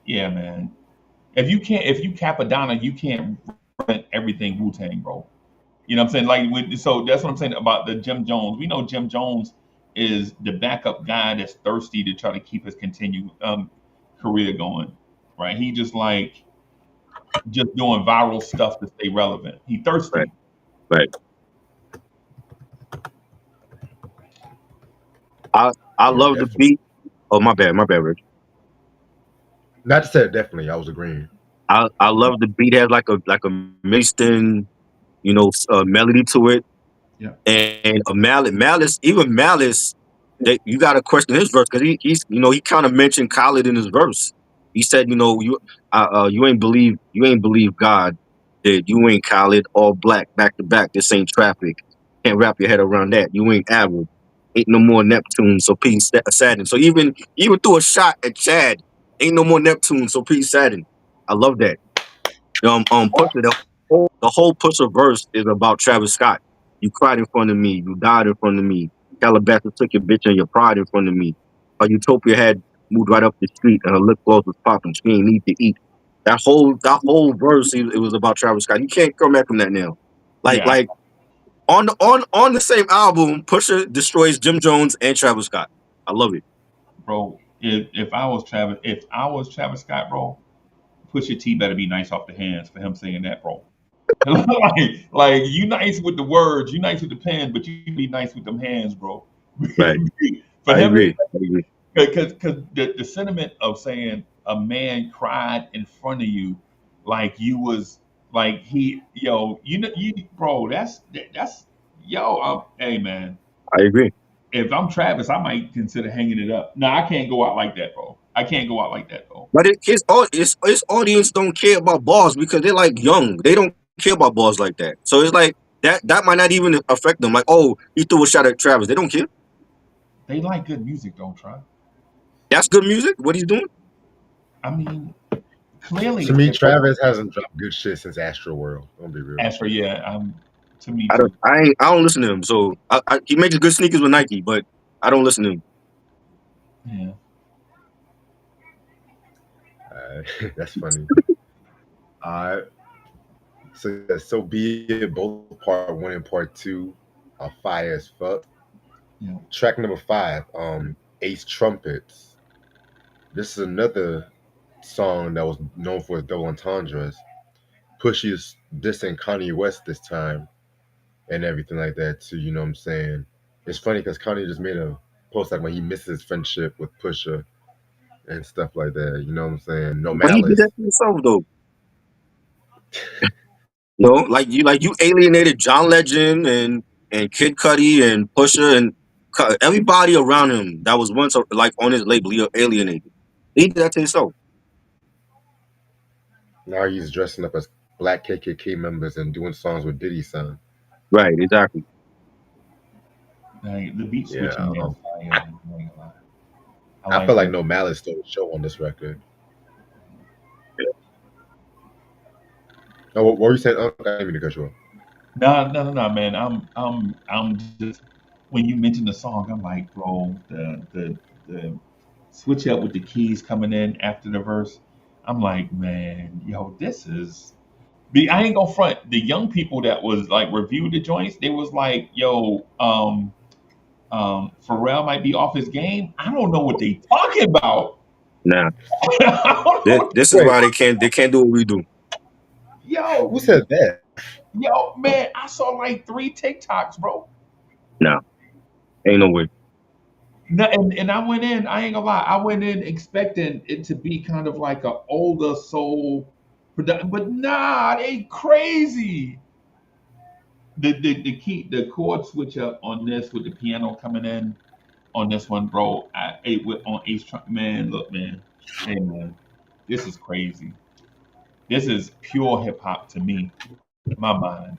yeah, man. If you Capadonna, you can't represent everything Wu Tang, bro. You know what I'm saying? So that's what I'm saying about the Jim Jones. We know Jim Jones is the backup guy that's thirsty to try to keep his continued career going, right? He just doing viral stuff to stay relevant. He Right. thirsty. Right. I I Yeah, love the definitely. beat. Oh, my bad, Rich. Not to say definitely. I was agreeing. I love the beat. Has like a mixed in, melody to it. Yeah. And a even Malice, that you got to question his verse, because he kind of mentioned Khaled in his verse. He said, you ain't believe God, that you ain't Khaled, all black back to back. This ain't traffic. Can't wrap your head around that. You ain't Arab. Ain't no more Neptune. So peace Saturn. So even threw a shot at Chad. Ain't no more Neptune. So peace Saturn. I love that. Pusha, the whole Pusha verse is about Travis Scott. You cried in front of me. You died in front of me. Calabasas took your bitch and your pride in front of me. A Utopia had moved right up the street and her lip gloss was popping. She ain't need to eat. That whole verse, it was about Travis Scott. You can't come back from that now. Like Yeah, like on the same album, Pusha destroys Jim Jones and Travis Scott. I love it. bro. If I was Travis Scott, bro, Pusha T better be nice off the hands for him saying that, bro. Like, you nice with the words, you nice with the pen, but you be nice with them hands, bro. Right. For I him, agree. I agree. because the sentiment of saying a man cried in front of you, like you was like you bro, that's hey man, I agree. if I'm Travis, I might consider hanging it up. No, I can't go out like that, bro. I can't go out like that, bro. But his audience don't care about bars because they're like young. They don't care about bars like that. So it's like that might not even affect them. Like, oh, he threw a shot at Travis. They don't care. They like good music, don't try. That's good music. What he's doing. I mean, clearly To it's me, good. Travis hasn't dropped good shit since Astro World. I'm gonna be real. As for, yeah, to me I don't. too. I don't listen to him. So he makes good sneakers with Nike, but I don't listen to him. Yeah. That's funny. Uh, so yeah, so be it. Both part one and part two are fire as fuck. Yeah. Track number five, Ace Trumpets. This is another song that was known for its double entendres. Pushy's dissing Kanye West this time and everything like that too. You know what I'm saying? It's funny because Kanye just made a post like when he misses his friendship with Pusha and stuff like that. You know what I'm saying? No But he did malice. that to himself though. Like you alienated John Legend and Kid Cudi and Pusha and everybody around him that was once like on his label. He alienated. He did that to himself. Now he's dressing up as black KKK members and doing songs with Diddy's son. Right, exactly. Like, the beat Yeah, switching is fire. I ain't gonna lie. I I like feel like the No Malice stole the show on this record. Oh, what were you saying? Uncle? I didn't mean to cut you off. no, no, no, no, man. I'm just when you mentioned the song, I'm like, bro, the switch up with the keys coming in after the verse. I'm like, man, yo, this is. I ain't gonna front. The young people that was like reviewed the joints, they was like, yo, Pharrell might be off his game. I don't know what they talking about. Nah, I don't know. this is Wait, why they can't do what we do. who Yo, said that? yo, man, I saw like three TikToks, bro. Nah, ain't no way. No, and I went in, I ain't gonna lie, I went in expecting it to be kind of like a older soul production, but nah, they crazy. The chord switch up on this with the piano coming in on this one, bro. With on man, look, man, hey man, this is crazy. This is pure hip hop to me, my mind.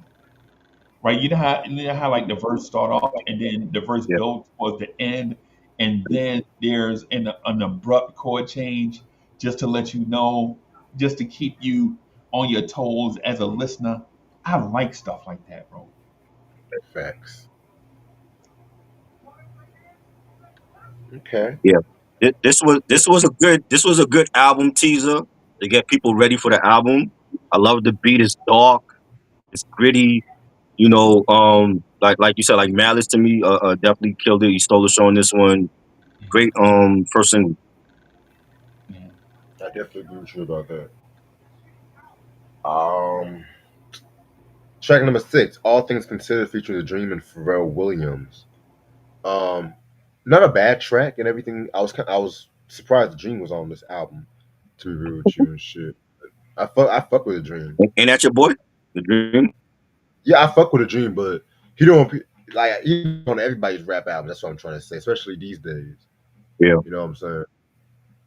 Right? You know how like the verse start off and then the verse Yeah, builds towards the end, and then there's an abrupt chord change just to let you know, just to keep you on your toes as a listener. I like stuff like that, bro. Facts. Okay. yeah. This was a good album teaser to get people ready for the album. I love the beat. It's dark. It's gritty. Like you said, like Malice to me, definitely killed it. He stole the show on this one. Yeah, Great first single. yeah, I definitely agree with you about that. Um, Track number 6, All Things Considered, features The Dream and Pharrell Williams. Um, Not a bad track and everything. I was surprised The Dream was on this album. To be real with you and shit, I fuck with The Dream. Ain't that your boy? The Dream. Yeah, I fuck with The Dream, but he don't like he on everybody's rap album. That's what I'm trying to say, especially these days. Yeah, You know what I'm saying?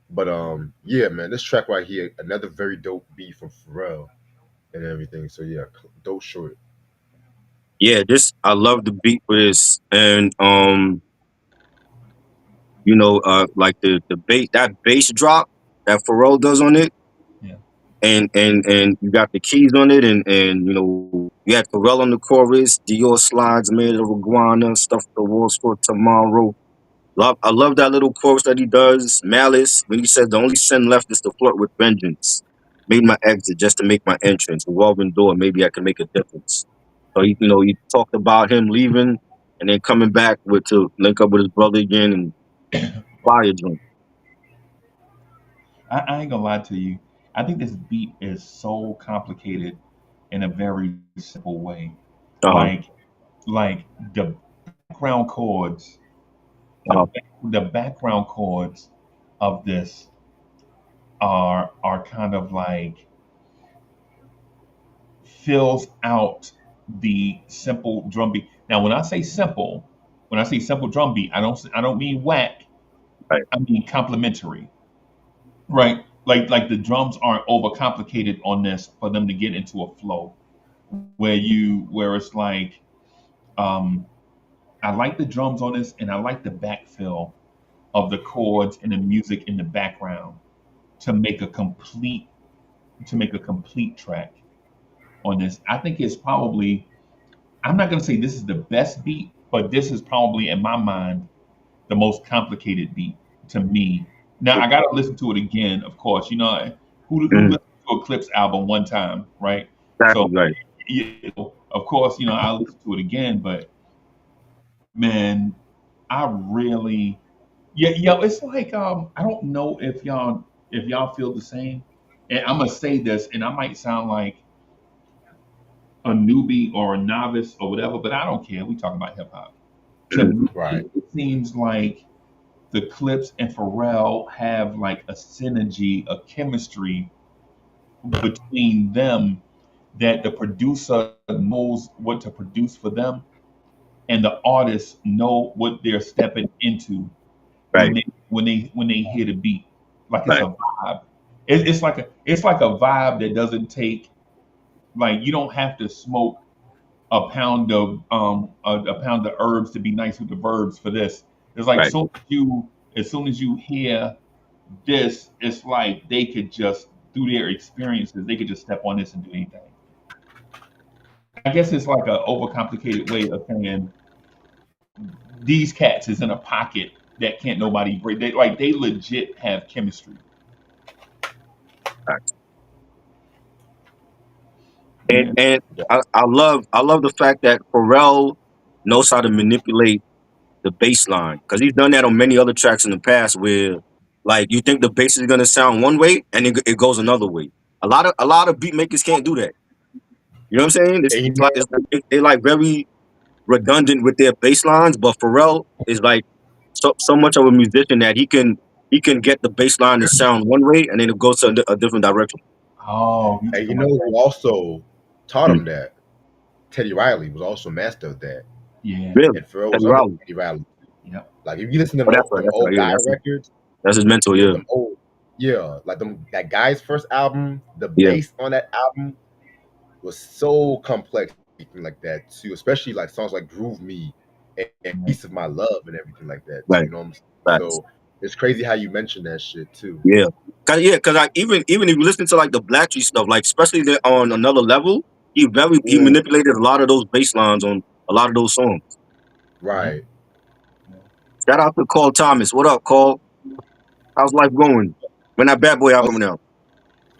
But yeah, man, this track right here, another very dope beat from Pharrell and everything. So yeah, dope short. yeah. This I love the beat for this, and like the bass that bass drop that Pharrell does on it, yeah. and you got the keys on it, and you had Pharrell on the chorus. Dior slides made of iguana, stuff the walls for tomorrow. I love that little chorus that he does. Malice, when he says the only sin left is to flirt with vengeance. Made my exit just to make my entrance. Revolving door, maybe I can make a difference. So he talked about him leaving and then coming back with to link up with his brother again and fire joint. I ain't gonna lie to you. I think this beat is so complicated in a very simple way. Uh-huh. Like like the background chords, Uh-huh. the background chords of this are kind of like fills out the simple drum beat. Now, when I say simple drum beat, I don't mean whack. Right. I mean complementary, right? Like the drums aren't overcomplicated on this for them to get into a flow where it's like um, I like the drums on this and I like the backfill of the chords and the music in the background to make a complete track on this. I think it's probably I'm not gonna say this is the best beat, but this is probably in my mind the most complicated beat to me. Now I gotta listen to it again, of course. Who Mhm. listened to a Clipse album one time, right? So Exactly right. of course, I'll listen to it again, but man, I really yeah, it's like I don't know if y'all feel the same. And I'm gonna say this, and I might sound like a newbie or a novice or whatever, but I don't care. We talking about hip hop. To Mhm. me, Right. it seems like the Clips and Pharrell have like a synergy, a chemistry between them that the producer knows what to produce for them, and the artists know what they're stepping into when Right. they hear the beat. Like it's Right. a vibe. It's like a vibe that doesn't take, like, you don't have to smoke a pound of herbs to be nice with the verbs for this. It's like, Right. as soon as you hear this, it's like they could just, through their experiences, they could just step on this and do anything. I guess it's like a overcomplicated way of saying these cats is in a pocket that can't nobody break. They legit have chemistry. Right. And Yeah, and Yeah. I love the fact that Pharrell knows how to manipulate the bass line because he's done that on many other tracks in the past where like you think the bass is gonna sound one way and it goes another way. A lot of beat makers can't do that. You know what I'm saying? And They're like very redundant with their bass lines, but Pharrell is like so much of a musician that he can get the bass line to sound one way and then it goes to a different direction. oh, you and talking you know about that? who also taught Mm. him that? Teddy Riley was also master of that, Yeah, Really? and Pharrell was Teddy under Riley. Teddy Riley. yep, Like if you listen to Oh, that's right. them That's right. old Yeah, guy records, that's his mentor. yeah, Yeah. them old, yeah, like them that guy's first album, the Yeah. bass on that album was so complex, and everything like that too. Especially like songs like "Groove Me" and yeah, "Piece of My Love" and everything like that too. Right. You know what I'm saying? Facts. So it's crazy how you mentioned that shit too. Yeah. Cause I even if you listen to like the Black stuff, like especially on another level, he Mm, manipulated a lot of those bass lines on a lot of those songs. yeah, right. yeah. Shout out to Carl Thomas. What up, Carl? How's life going? When that Bad Boy Oh, album out?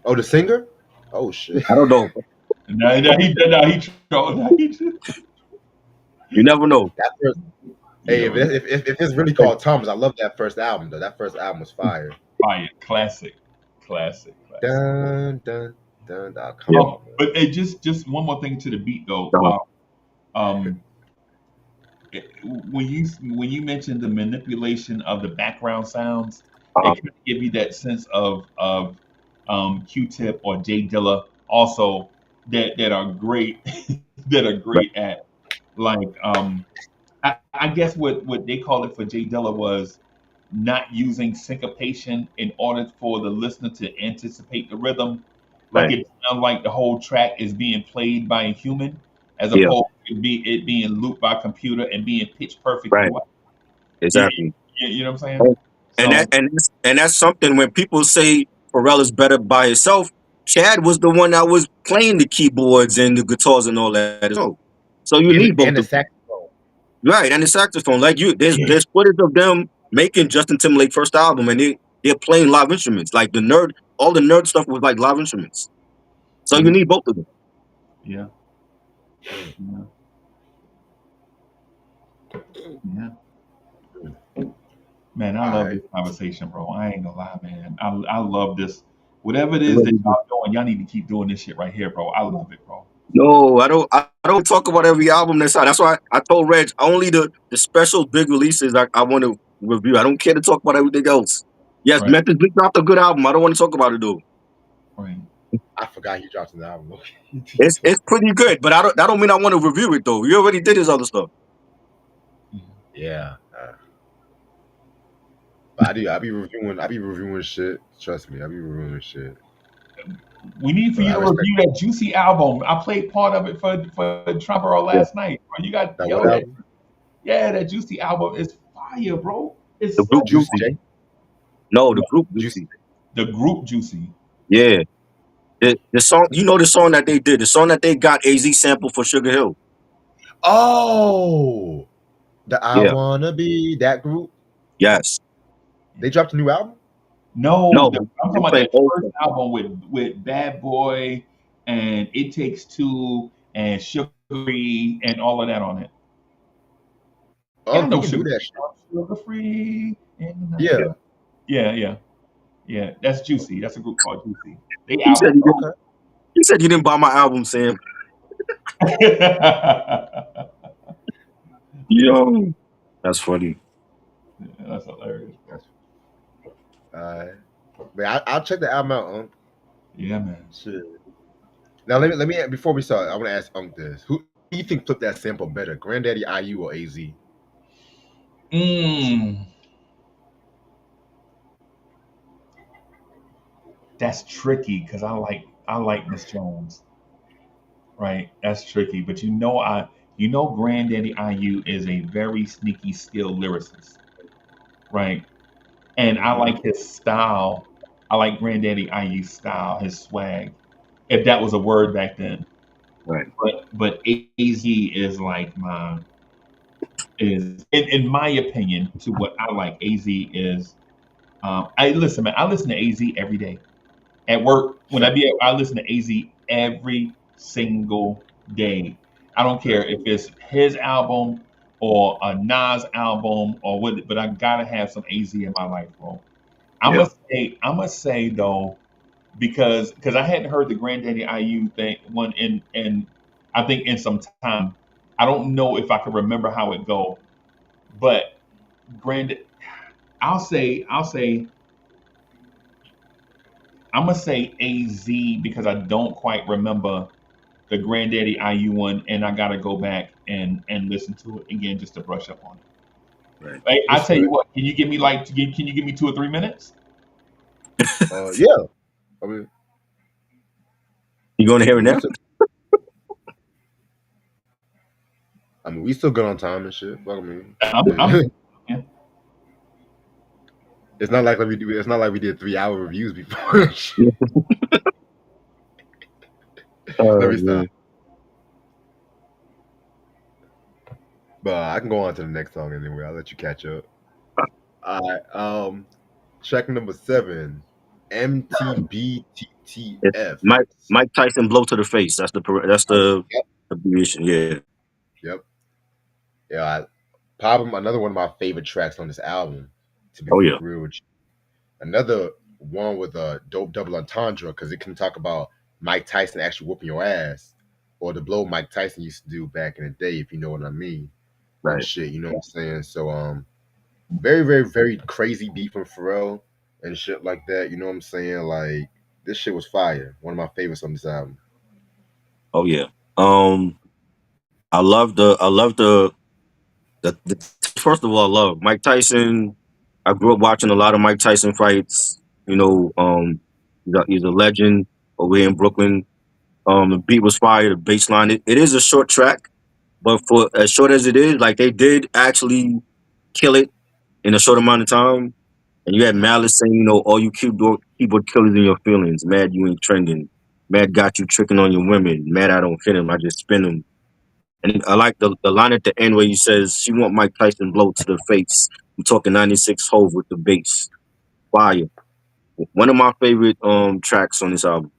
oh, the singer? Oh shit. I don't know. Now he trolled. Now You never know. That first, you hey, never know. if it's really Hey, called Thomas, I love that first album though. That first album was fire. Fire, classic, classic, classic. Dun dun dun. Oh, come yeah. on, man. But it just one more thing to the beat though. Uh-huh. Um, when you mentioned the manipulation of the background sounds, Uh-huh. it kind of give you that sense of Q-Tip or Jay Dilla also, that are great that are Right. great at, like, I guess what they called it for Jay Dilla was not using syncopation in order for the listener to anticipate the rhythm. Like Right. it sounds like the whole track is being played by a human, as Yeah. opposed to it being looped by a computer and being pitch perfect Right. throughout. You, Exactly. you know what I'm saying? And and that So and that's something when people say Pharrell is better by himself. Chad was the one that was playing the keyboards and the guitars and all that as well. So you need both And the of them. saxophone. Right, and the saxophone. Like yeah, there's footage of them making Justin Timberlake first album, and they're playing live instruments. Like all the nerd stuff was like live instruments. So you yeah, need both of them. yeah, yeah, yeah. Man, I All love right. this conversation, bro. I ain't gonna lie, man. I love this. Whatever it It is that really is. y'all doing, y'all need to keep doing this shit right here, bro. I love it, bro. No, I don't. I don't talk about every album that's out. That's why I told Reg only the special big releases I want to review. I don't care to talk about everything else. Yes, Right, Memphis Bleak dropped a good album. I don't want to talk about it though. right. I forgot he dropped an album. It's pretty good, but I don't. That don't mean I want to review it though. You already did his other stuff. Yeah. Yeah. But I do. I be reviewing shit. Trust me, I be reviewing shit. We need for But you I to respect review that Juicy album. I played part of it for Trumpero Yeah. last night. Bro, you got, that. yo, What album? that Juicy album is fire, bro. The It's group so Juicy Juicy. J. No, the no, group Juicy. Juicy. the group Juicy. Yeah. The song, the song that they did, the song that they got AZ sample for Sugar Hill. Oh, the I Yeah. Wanna Be that group. Yes. They dropped a new album. No, No, I'm talking they about playing that old first stuff. album with Bad Boy and It Takes Two and Sugar Free and all of that on it. Y'all We know can do Sugar that Free, shit. huh? Sugar Free. Yeah. Yeah, yeah, yeah. That's Juicy. That's a group called Juicy. They He said album he didn't. Okay. He said you didn't buy my album, Sam. yeah, Yo, that's funny. that's hilarious, bro. That's but I'll check the album out. Yeah, man. Shit. Now let me before we start, I want to ask Unc this: who do you think flipped that sample better, Granddaddy IU or AZ? Mm, that's tricky because I like Miss Jones, right? That's tricky, but Granddaddy IU is a very sneaky, skilled lyricist, right? And I Hmm. like his style. I like Granddaddy IU's style, his swag, if that was a word back then. Right. But AZ is like in my opinion, to what I like. AZ is I listen, man. I listen to AZ every day at work. When Same. I listen to AZ every single day. I don't care Same. if it's his album or a Nas album or what, but I gotta have some AZ in my life, bro. Yeah. I must say though, because I hadn't heard the Granddaddy IU thing one in I think in some time. I don't know if I can remember how it go, but Grand I'll say I'm gonna say AZ because I don't quite remember the Granddaddy IU one, and I gotta go back and listen to it again just to brush up on it. Right. Hey, I It's tell you good. what, can you give me 2 or 3 minutes? Yeah. I mean, You going to I hear it mean, we now? still, I mean, we still good on time and shit. Fuck, I mean, I'm yeah. it's not like we do. It's not like we did 3 hour reviews before. Yeah. Let Oh me stop. man. But I can go on to the next song anyway. I'll let you catch up. All right. Track number 7, It's MTBTTF. Mike Tyson blow to the face. That's the Yep. abbreviation. Yeah. Yep. Yeah. Probably another one of my favorite tracks on this album. To be Oh yeah. real with you. Another one with a dope double entendre because it can talk about Mike Tyson actually whooping your ass, or the blow Mike Tyson used to do back in the day, if you know what I mean, and Right. shit. You know what I'm saying? So very very very crazy beat from Pharrell and shit like that. You know what I'm saying? Like this shit was fire. One of my favorites on this album. Oh yeah. Um, I love the first of all, I love Mike Tyson. I grew up watching a lot of Mike Tyson fights. You know, he's a legend over here in Brooklyn. The beat was fire. The bass line. It is a short track, but for as short as it is, like they did actually kill it in a short amount of time. And you had Malice saying, all you keyboard killers in your feelings. Mad you ain't trending. Mad got you tricking on your women. Mad I don't fit him. I just spin him. And I like the line at the end where he says, she want Mike Tyson blow to the face. I'm talking 96 Hove with the bass. Fire. One of my favorite tracks on this album.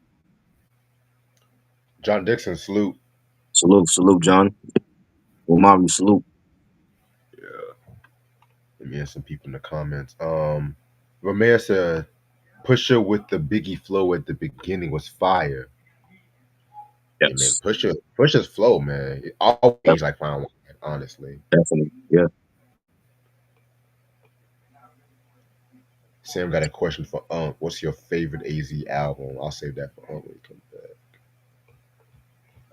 John Dixon salute. Salute, salute, John. Omari, salute. Yeah, let me ask some people in the comments. Romeo said Pusher with the Biggie flow at the beginning was fire. Yeah, man, Yes, Pusher's flow, man, it always like fine wine, honestly. definitely. Yeah. Sam got a question for Unc. What's your favorite AZ album? I'll save that for Unc when he comes back.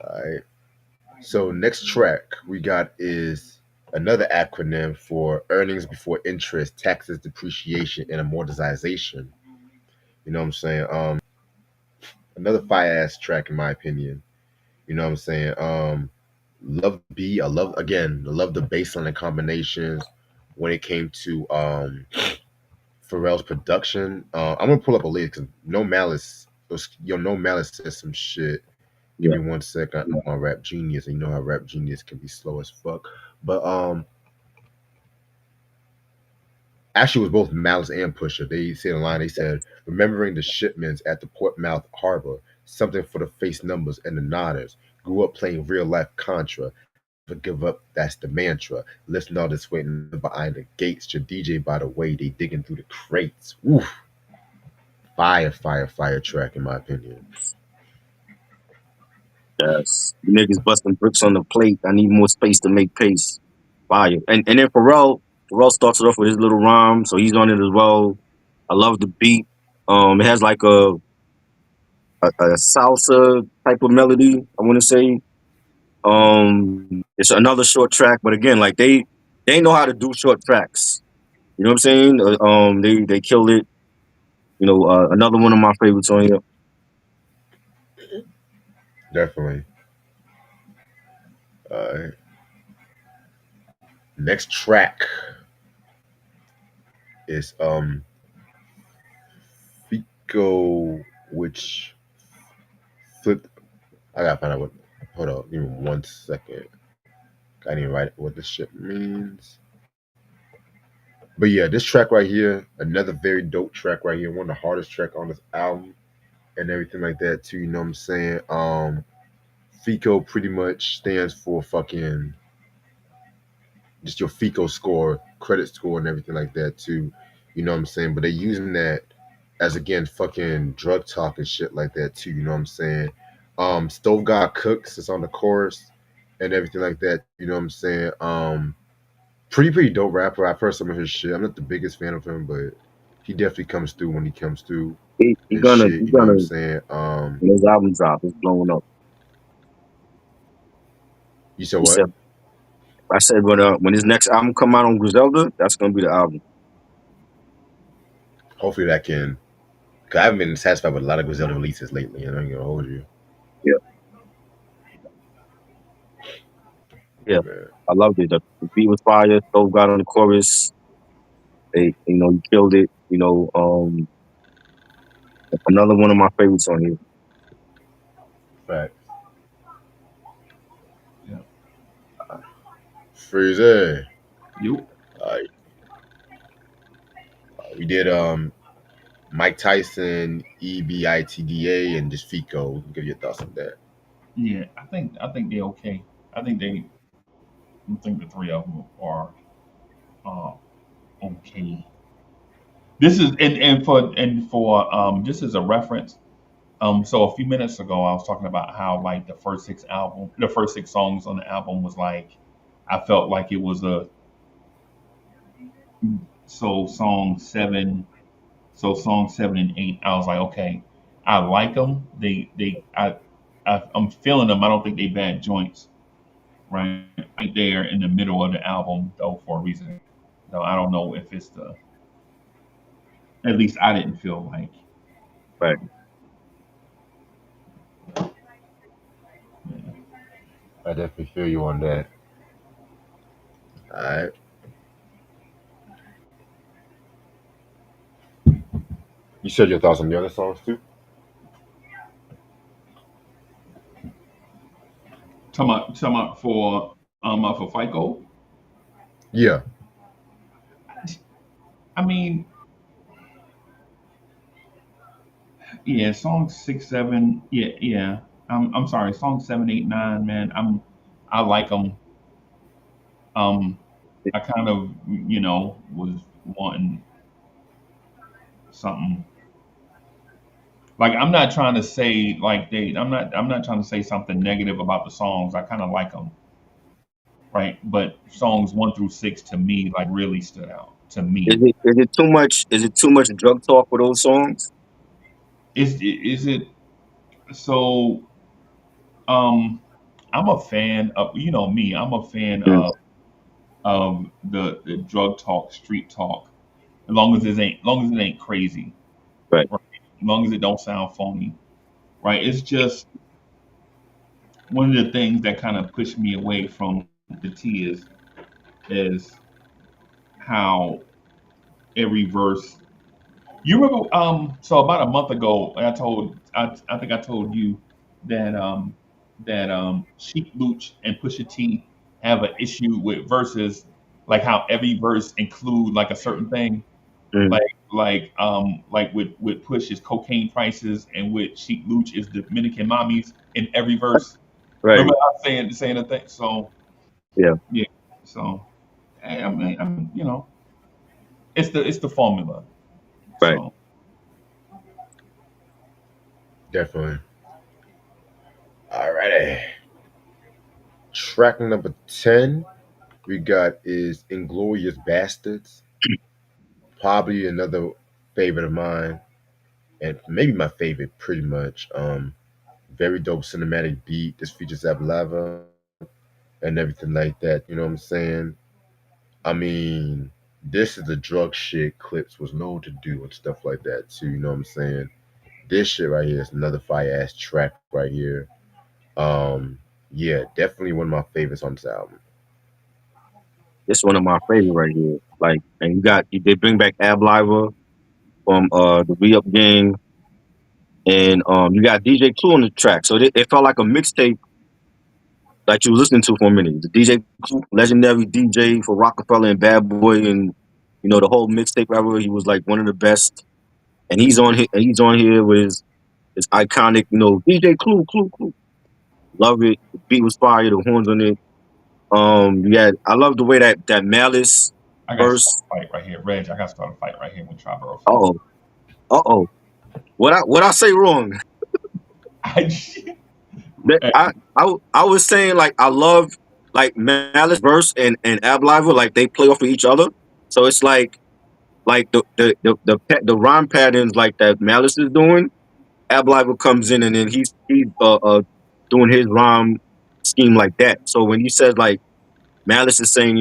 All right. So next track we got is another acronym for earnings before interest, taxes, depreciation, and amortization. You know what I'm saying? Another fire ass track in my opinion. You know what I'm saying? Love the beat. I love the bass line and combinations when it came to Pharrell's production. I'm gonna pull up a list because No Malice says some shit. Give Yeah. me 1 second. I'm on Rap Genius, and you know how Rap Genius can be slow as fuck. But actually, it was both Malice and Pusher. They said a line. They said, "Remembering the shipments at the Portmouth Harbor, something for the face numbers and the nodders. Grew up playing real life Contra. Never give up. That's the mantra. Listen, all this waiting behind the gates. Your DJ, by the way, they digging through the crates. Oof, fire, fire, fire track in my opinion. Yes. You niggas busting bricks on the plate. I need more space to make pace. Fire. And then Pharrell starts it off with his little rhyme, so he's on it as well. I love the beat. It has like a a salsa type of melody. I want to say. It's another short track, but again, like they know how to do short tracks. You know what I'm saying? They killed it. Another one of my favorites on here. Definitely. Uh, Next track is Fico, which flipped. I gotta find out what. Hold on, give me 1 second. I didn't write what this shit means. But yeah, this track right here, another very dope track right here. One of the hardest track on this album and everything like that too. You know what I'm saying? FICO pretty much stands for fucking just your FICO score, credit score, and everything like that too. You know what I'm saying? But they're using that as again fucking drug talk and shit like that too. You know what I'm saying? Stove God Cooks is on the chorus and everything like that. You know what I'm saying? Pretty dope rapper. I've heard some of his shit. I'm not the biggest fan of him, but he definitely comes through when he comes through He and gonna shit. he You know what I'm gonna saying? when his album drop, it's blowing up. You said He what? said, I said when his next album come out on Griselda, that's gonna be the album. Hopefully that can. Cause I haven't been satisfied with a lot of Griselda releases lately. And I'm gonna hold you. Yeah, yeah. Man. I loved it. The beat was fire. Stove got on the chorus. He killed it. Another one of my favorites on here. Fact. Yeah. Freezy. You. Uh, we did Mike Tyson, EBITDA, and just Fico. Give your thoughts on that. Yeah. I think they're okay. I think they. I think the three of them are uh, okay. This is and for just as a reference. So a few minutes ago, I was talking about how like the first six songs on the album was like, I felt like it was a so song seven, so song seven and eight. I was like, okay, I like them. I'm feeling them. I don't think they bad joints, right? Right there in the middle of the album though for a reason. So I don't know if it's the. At least I didn't feel like. Right. Yeah. I definitely feel you on that. All right. You said your thoughts on the other songs too. Talking about for FICO. Yeah. I mean, yeah, song six, seven, yeah, yeah. I'm sorry, song seven, eight, nine, man. I like them. Um, I kind of, was wanting something. Like I'm not trying to say like I'm not trying to say something negative about the songs. I kind of like them, right? But songs one through six to me like really stood out to me. Is it too much? Is it too much drug talk with those songs? Is it so? Um, I'm a fan of me. I'm a fan Mm, of the drug talk, street talk, as long as it ain't crazy, right. right? As long as it don't sound phony, right? It's just one of the things that kind of pushed me away from the T is how every verse. You remember? So about a month ago, I think I told you that Sheik Luch and Pusha T have an issue with verses, like how every verse include like a certain thing, Mm, like with Push is cocaine prices and with Sheik Luch is Dominican mommies in every verse. right. Remember I was saying a thing. So Yeah. yeah, so I mean, it's the formula. Right. So Definitely. Alrighty. Track number 10 we got is Inglorious Bastards. Probably another favorite of mine. and maybe my favorite, pretty much. Very dope cinematic beat. This features Ab Lava and everything like that. You know what I'm saying? I mean, this is the drug shit Clipse was known to do and stuff like that too. You know what I'm saying? This shit right here is another fire ass track right here. Um, yeah, definitely one of my favorites on this album. It's one of my favorite right here. Like, and you got they bring back Ab Liver from the Re Up Gang, and you got DJ Clue on the track. So it felt like a mixtape that you were listening to for a minute. The DJ Clue, legendary DJ for Rockefeller and Bad Boy, and the whole mixtape ever. He was like one of the best, and he's on here. And he's on here with his iconic, DJ Clue, Clue, Clue. Love it. The beat was fire. The horns on it. Yeah, I love the way that Malice I got to start verse. a fight right here, Reg. I got to start a fight right here with Triborough Uh flow. oh, uh-oh. What I say wrong? I, That I was saying like I love like Malice verse and Ab Liver, like they play off of each other. So it's like the rhyme patterns like that Malice is doing. Ab Liver comes in and then he's doing his rhyme scheme like that. So when he says like Malice is saying,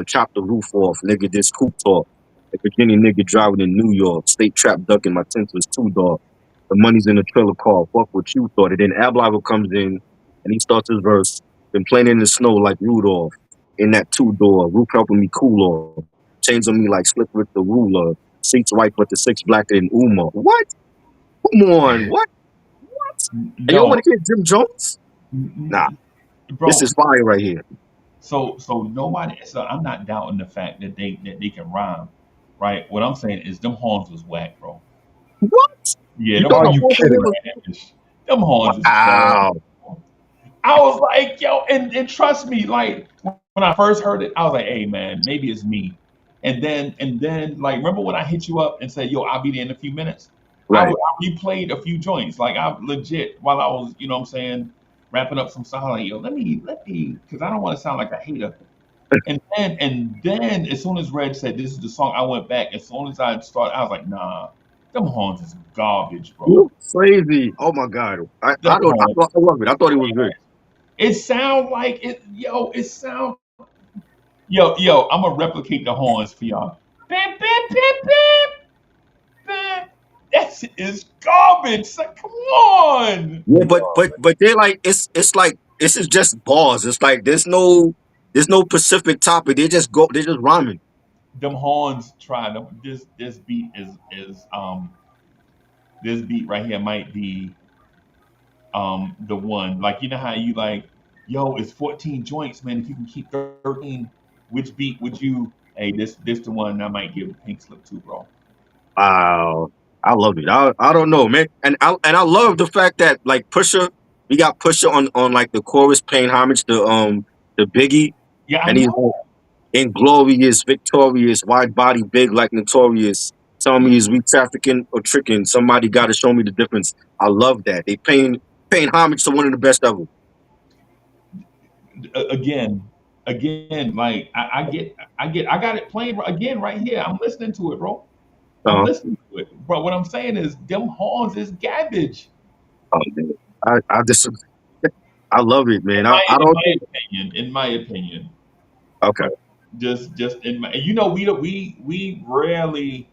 chop the roof off, nigga, this coupe talk. A Virginia nigga driving in New York, state trap ducking, my tent was two dog. The money's in the trailer car, fuck what you thought. And then Abliver comes in and he starts his verse. Been playing in the snow like Rudolph in that two door, roof helping me cool off. Chains on me like slick with the ruler. Seats white, but the six blacker than Uma. What? Come on, what? And you no, want to hear Jim Jones? Nah, this bro. is fire right here. So nobody. So I'm not doubting the fact that they can rhyme, right? What I'm saying is them horns was whack, bro. What? Yeah, You them thought Are the you horns horns on kidding here me? was trash. Them horns is trash. wow. I was like, yo, and trust me, like when I first heard it, I was like, hey man, maybe it's me. And then like remember when I hit you up and said, yo, I'll be there in a few minutes? Right. I replayed a few joints. Like I legit while I was, you know what I'm saying, wrapping up some stuff, I was like, yo, let me because I don't want to sound like a hater. And then as soon as Red said this is the song, I went back. As soon as I started, I was like, nah, them horns is garbage, bro. You crazy. Oh my god. Them horns. I love it. I thought it was good. It sound like it, yo. It sound, yo. I'm gonna replicate the horns for y'all. Bam, bam, bam, bam, bam. That is garbage. So, come on. Yeah, but they're like it's like this is just bars. It's like there's no specific topic. They just rhyming. Them horns trying to this beat is this beat right here might be the one. Like you know how you like, yo, it's 14 joints, man. If you can keep 13, which beat would you? Hey, this the one I might give a pink slip to, bro. Wow. I love it. I don't know, man. And I love the fact that like Pusha, we got Pusha on like the chorus paying homage to Biggie, Yeah, I and he's know. like inglorious, victorious, wide body, big like notorious. Telling me is we trafficking or tricking. Somebody got to show me the difference. I love that. They paying homage to one of the best ever. Again, like I got it playing again right here. I'm listening to it, bro. I'm Uh, listening to it, bro. What I'm saying is, them horns is garbage. oh, man. I just I love it, man. I In don't my think opinion, in my opinion, okay, right? Just in my, you know, we rarely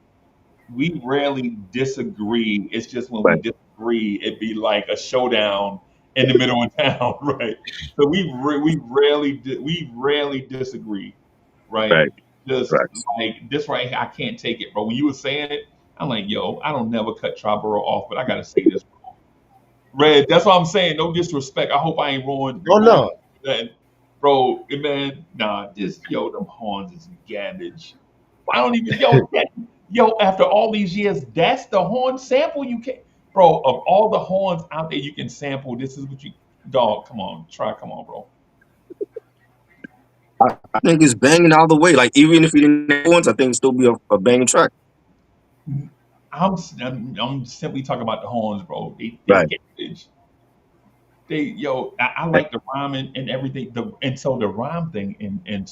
disagree. It's just when we right, disagree, it'd be like a showdown in the middle of town, right? So we rarely disagree, right? right, Just right. like this right here, I can't take it, bro. When you were saying it, I'm like, yo, I don't never cut Triborough off, but I gotta say this, Red. That's what I'm saying. No disrespect. I hope I ain't Oh ruined no. that, bro. Man, nah, this yo, them horns is garbage. I don't even yo. After all these years, that's the horn sample you can, bro. Of all the horns out there you can sample, this is what you, dog. Come on, try. Come on, bro. I think it's banging all the way. Like even if you didn't have ones, I think it'd still be a banging track. I'm simply talking about the horns, bro. They Right. garbage. I like the rhyme and everything. And so the rhyme thing, and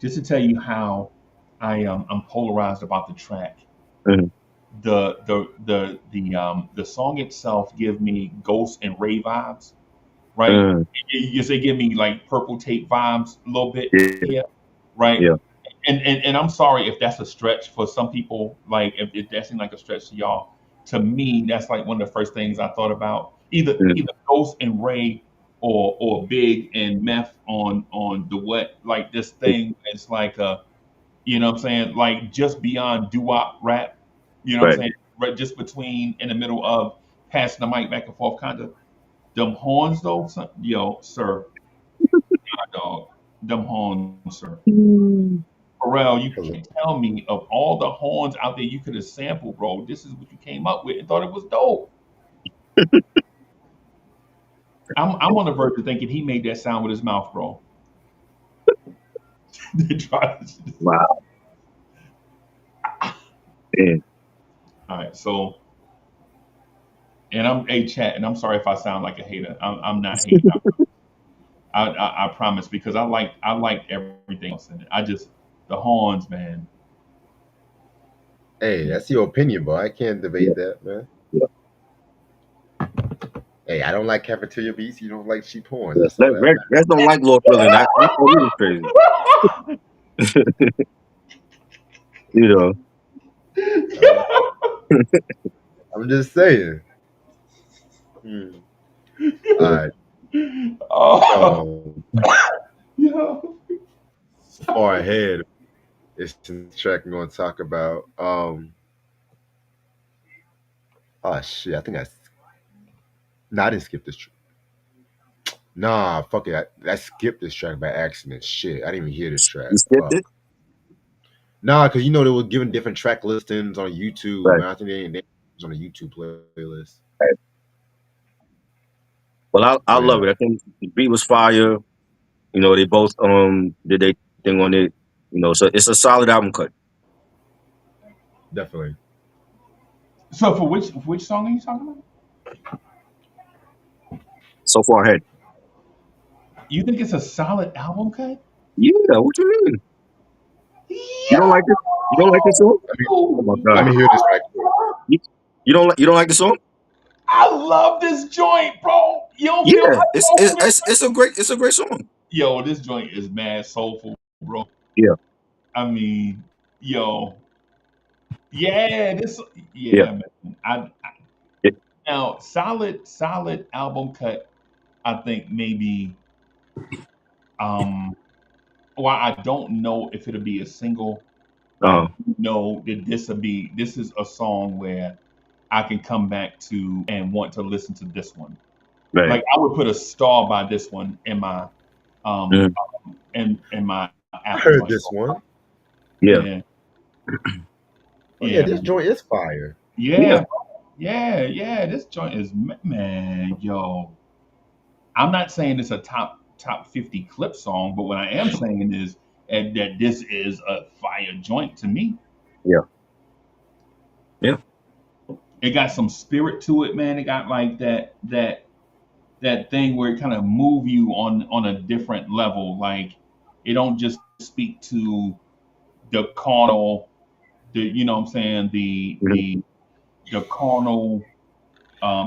just to tell you how I'm polarized about the track. Mhm. the song itself give me Ghost and Ray vibes, right? Mm, You say give me like Purple Tape vibes a little bit yeah, here, right? yeah. And I'm sorry if that's a stretch for some people, like if that seemed like a stretch to y'all. To me, that's like one of the first things I thought about. Mm, Either Ghost and Ray or Big and Meth on the what like this thing. It's like you know what I'm saying, like just beyond doo-wop rap. You know what I'm right. saying, right, just between in the middle of passing the mic back and forth, kind of. Them horns though, yo, sir, my dog, them horns, sir. Mm. Pharrell, you Cause can't tell me of all the horns out there you could have sampled, bro. This is what you came up with and thought it was dope. I'm on the verge of thinking he made that sound with his mouth, bro. They tried to- Wow. Yeah. All right, so and I'm a chat, and I'm sorry if I sound like a hater. I'm not hating. I promise because I like everything else in it. I just the horns, man. hey, that's your opinion, bro. I can't Yeah. debate that, man. Yeah. Hey, I don't like cafeteria beats. You don't like cheap horns. Yeah. That's all that Reds don't like Lord Thriller. I thought he was crazy. You know. matters. I'm just saying. Hmm. All right. Oh, So yeah. far ahead, it's the next track I'm gonna talk about. Oh shit, I think nah, I didn't skip this. Nah, fuck it. I skipped this track by accident. Shit, I didn't even hear this track. You skipped Fuck. it? Nah, because they were giving different track listings on YouTube, Right. and I think they was on a YouTube playlist. Right. Well, But I yeah, love it. I think the beat was fire. They both did their thing on it. So it's a solid album cut definitely. So for which song are you talking about? so far ahead. You think it's a solid album cut? Yeah, what you mean? You don't like this? You don't like this song? Let me Oh my let god. me hear this right quick. You, you don't like the song? I love this joint, bro. You don't feel Yeah, hype over this? it's a great song. Yo, this joint is mad soulful, bro. Yeah, I mean, yo, yeah, this, yeah. yeah, man. It, Now solid album cut. I think maybe, um, well, I don't know if it'll be a single, but I uh, do know that this is a song where I can come back to and want to listen to this one. right. Like I would put a star by this one in my um Mm, in my I Apple heard joint. this one. yeah, Yeah, Oh yeah, yeah, this man. joint is fire. yeah. Yeah, yeah. This joint is man, yo. I'm not saying it's a top 50 clip song, but what I am saying is that this is a fire joint to me. Yeah, yeah. It got some spirit to it, man. It got like that thing where it kind of move you on a different level. Like it don't just speak to the carnal, the you know what I'm saying, Mhm. the carnal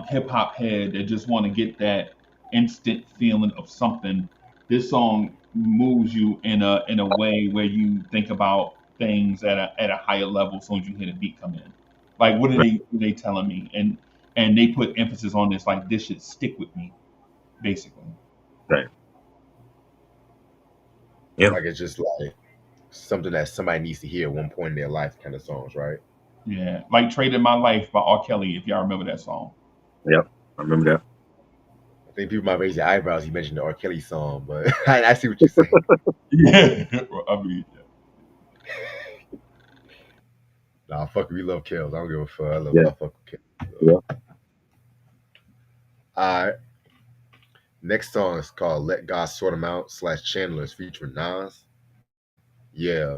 hip hop head that just want to get that instant feeling of something. This song moves you in a way where you think about things at a higher level as soon as you hear the beat come in. Like Right, what are they telling me? And they put emphasis on this like this should stick with me, basically. right. Yeah, Like it's just like something that somebody needs to hear at one point in their life, kind of songs, right? Yeah. Like Traded My Life by R. Kelly, if y'all remember that song. yeah. I remember that. I think people might raise their eyebrows. You mentioned the R. Kelly song, but I see what you're saying. Yeah. I mean, Nah, fuck it, we love Kells. I don't give a fuck. Yeah, I fuck with Kells. yeah. All right. Next song is called "Let God Sort 'Em Out" slash Chandler's featuring Nas. Yeah,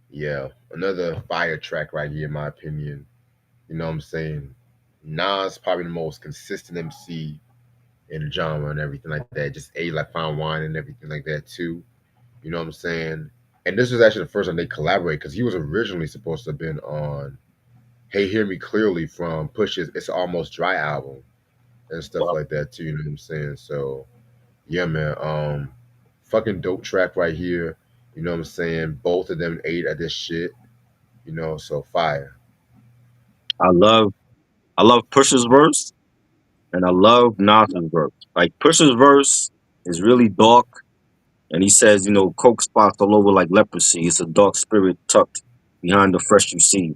yeah. Another fire track right here, in my opinion. You know what I'm saying? Nas probably the most consistent MC in the genre and everything like that. Just ate like fine wine and everything like that too. You know what I'm saying? And this was actually the first time they collaborated because he was originally supposed to have been on. Hey Hear Me Clearly from Push's It's Almost Dry album and stuff Wow. like that too, you know what I'm saying? So yeah, man, fucking dope track right here. You know what I'm saying? Both of them ate at this shit, so fire. I love I love Pusha's verse and I love Nas's verse. Like Pusha's verse is really dark, and he says, coke spots all over like leprosy. It's a dark spirit tucked behind the fresh you see.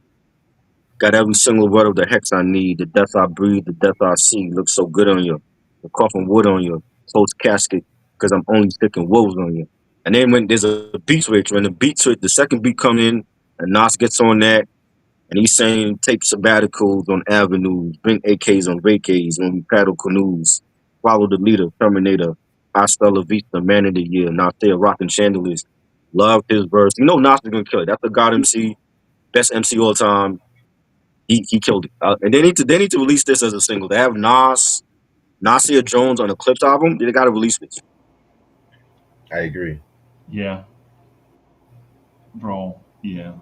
Got every single word of the hex I need. The death I breathe, the death I see. Looks so good on you. The coffin wood on you. Closed casket, because I'm only sticking wolves on you. And then when there's a beat switch, when the beat switch, the second beat come in, and Nas gets on that, and he's saying, take sabbaticals on avenues, bring AKs on vacays when we paddle canoes, follow the leader, Terminator, hasta la vista, man of the year, Nas there rocking chandeliers. Love his verse. Nas is gonna kill it. That's the God MC, best MC all time. He killed it. And they need to release this as a single. They have Nasir Jones on the Clipse album. They got to release this. I agree. Yeah, bro. Yeah,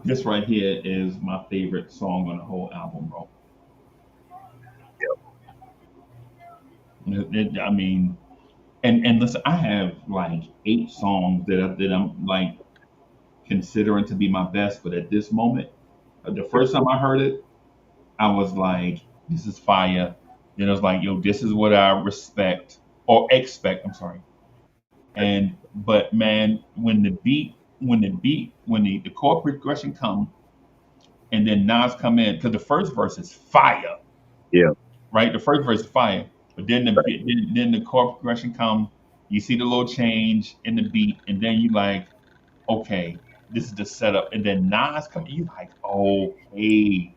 this right here is my favorite song on the whole album, bro. I mean, and listen, I have like 8 songs that I'm like considering to be my best, but at this moment, the first time I heard it, I was like, "This is fire." Then I was like, "Yo, this is what I respect or expect." I'm sorry. And but man, when the chord progression come, and then Nas come in, because the first verse is fire, Yeah, right? The first verse is fire, but then the chord progression come. You see the little change in the beat, and then you like, okay, this is the setup, and then Nas come. You like, okay,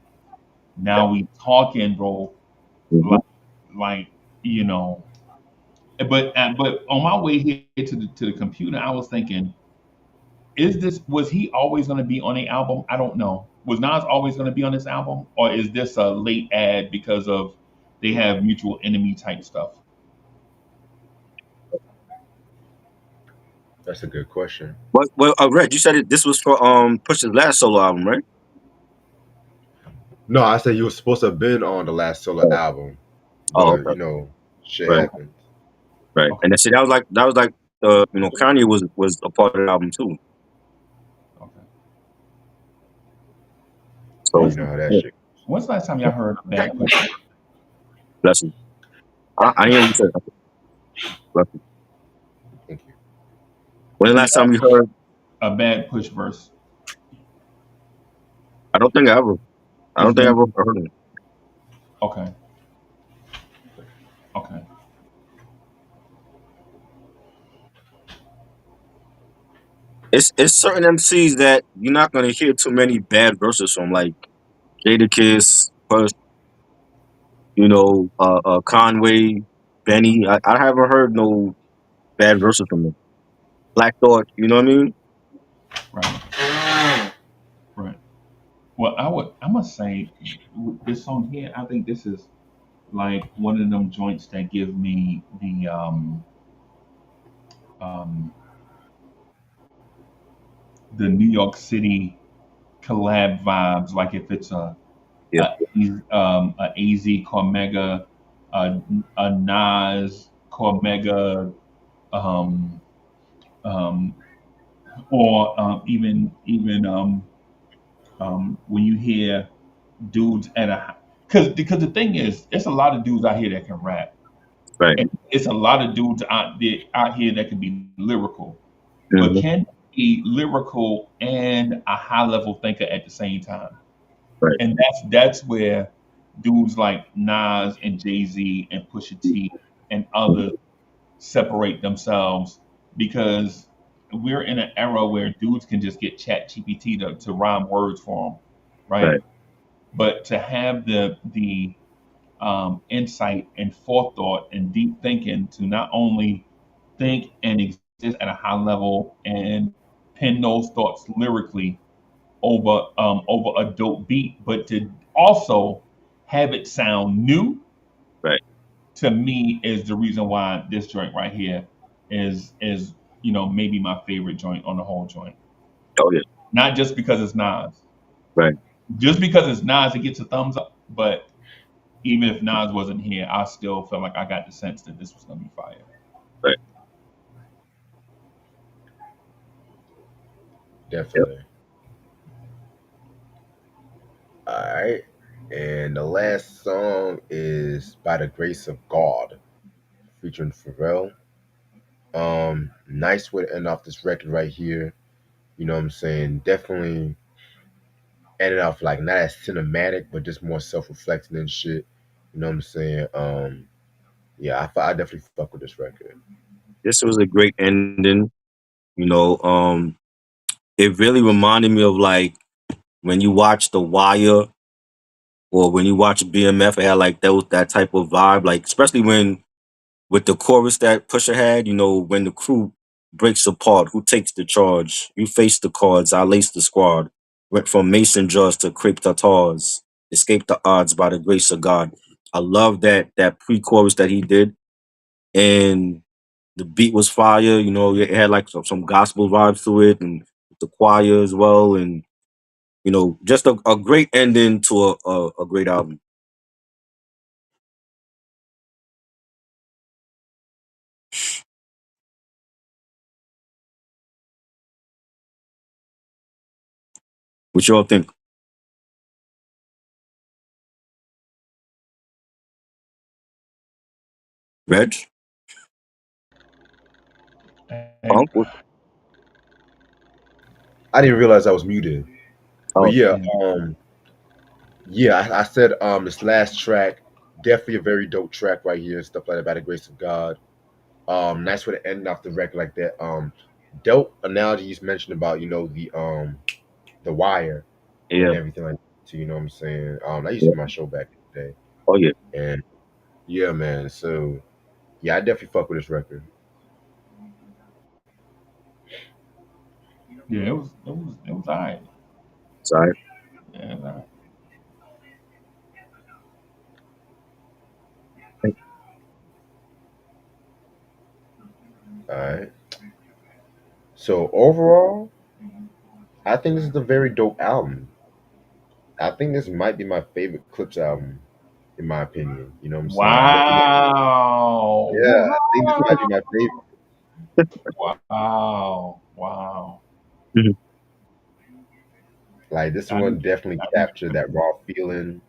now we talking, bro. hmm Like, like you know. But on my way here to the computer, I was thinking, was he always going to be on the album? I don't know. Was Nas always going to be on this album, or is this a late ad because of they have mutual enemy type stuff? That's a good question. Red, you said it. This was for Push's last solo album, right? No, I said you were supposed to have been on the last solo Oh, album, oh, but okay, shit right, happens. right. Okay, And then see, that was like Kanye was a part of the album too. okay. So When's You know how that yeah, shit. when's the last time y'all heard a bad push? bless him. I hear what you said. Bless him. Thank you. When the Yeah, last time you heard? a bad push verse. I don't think I ever. I It's don't think I been ever heard it. okay, okay. It's certain MCs that you're not gonna hear too many bad verses from, like Jadakiss, first, Conway, Benny. I haven't heard no bad verses from them. Black Thought, you know what I mean? Right, right. Well, I must say, with this song here, I think this is like one of them joints that give me um, the New York City collab vibes. Like if it's Yeah, a AZ Cormega, a, a Nas Cormega, um, um, or even when you hear dudes at a because the thing is, there's a lot of dudes out here that can rap, right. and it's a lot of dudes out here that can be lyrical, but hmm can be lyrical and a high level thinker at the same time. right, And that's where dudes like Nas and Jay Z and Pusha T and mhm, others separate themselves because we're in an era where dudes can just get Chat GPT to rhyme words for them, right, right? But to have the insight and forethought and deep thinking to not only think and exist at a high level and pen those thoughts lyrically over a dope beat, but to also have it sound new, right. to me is the reason why this joint right here is maybe my favorite joint on the whole joint. Oh yeah. Not just because it's Nas. Right, Just because it's Nas, it gets a thumbs up. But even if Nas wasn't here, I still felt like I got the sense that this was gonna be fire. right. Yep. Definitely. All right. And the last song is By the Grace of God, featuring Pharrell. Nice way to end off this record right here. You know what I'm saying? Definitely ended off like not as cinematic, but just more self-reflecting and shit. You know what I'm saying? Yeah, I definitely fuck with this record. This was a great ending. You know, it really reminded me of like when you watch The Wire or when you watch BMF. It had like that type of vibe. Like especially when with the chorus that Pusha had. You know, when the crew breaks apart, who takes the charge? You face the cards. I lace the squad. Went from mason jars to crepe tatars. Escape the odds by the grace of God. I love that pre-chorus that he did, and the beat was fire. You know, it had like some gospel vibes to it, and the choir as well, and you know, just a great ending to a great album. What y'all think, Reg? And, What? I didn't realize I was muted. But Oh, yeah, mm, yeah, I said this last track, definitely a very dope track right here and stuff like that by the grace of God. Nice way to end off the record like that. Dope analogy you mentioned about, the wire and yeah, everything like that too, you know what I'm saying? That used to yeah. be my show back in the day. Oh yeah. And yeah, man. So yeah, I definitely fuck with this record. yeah, it was alright. Sorry. Yeah, it was alright. All right. So overall, I think this is a very dope album. I think this might be my favorite Clipse album, in my opinion. You know what I'm saying? I definitely, Wow. yeah, I think this might be my favorite. Wow. Wow. Mhm. Like this I one didn't definitely I didn't captured that raw feeling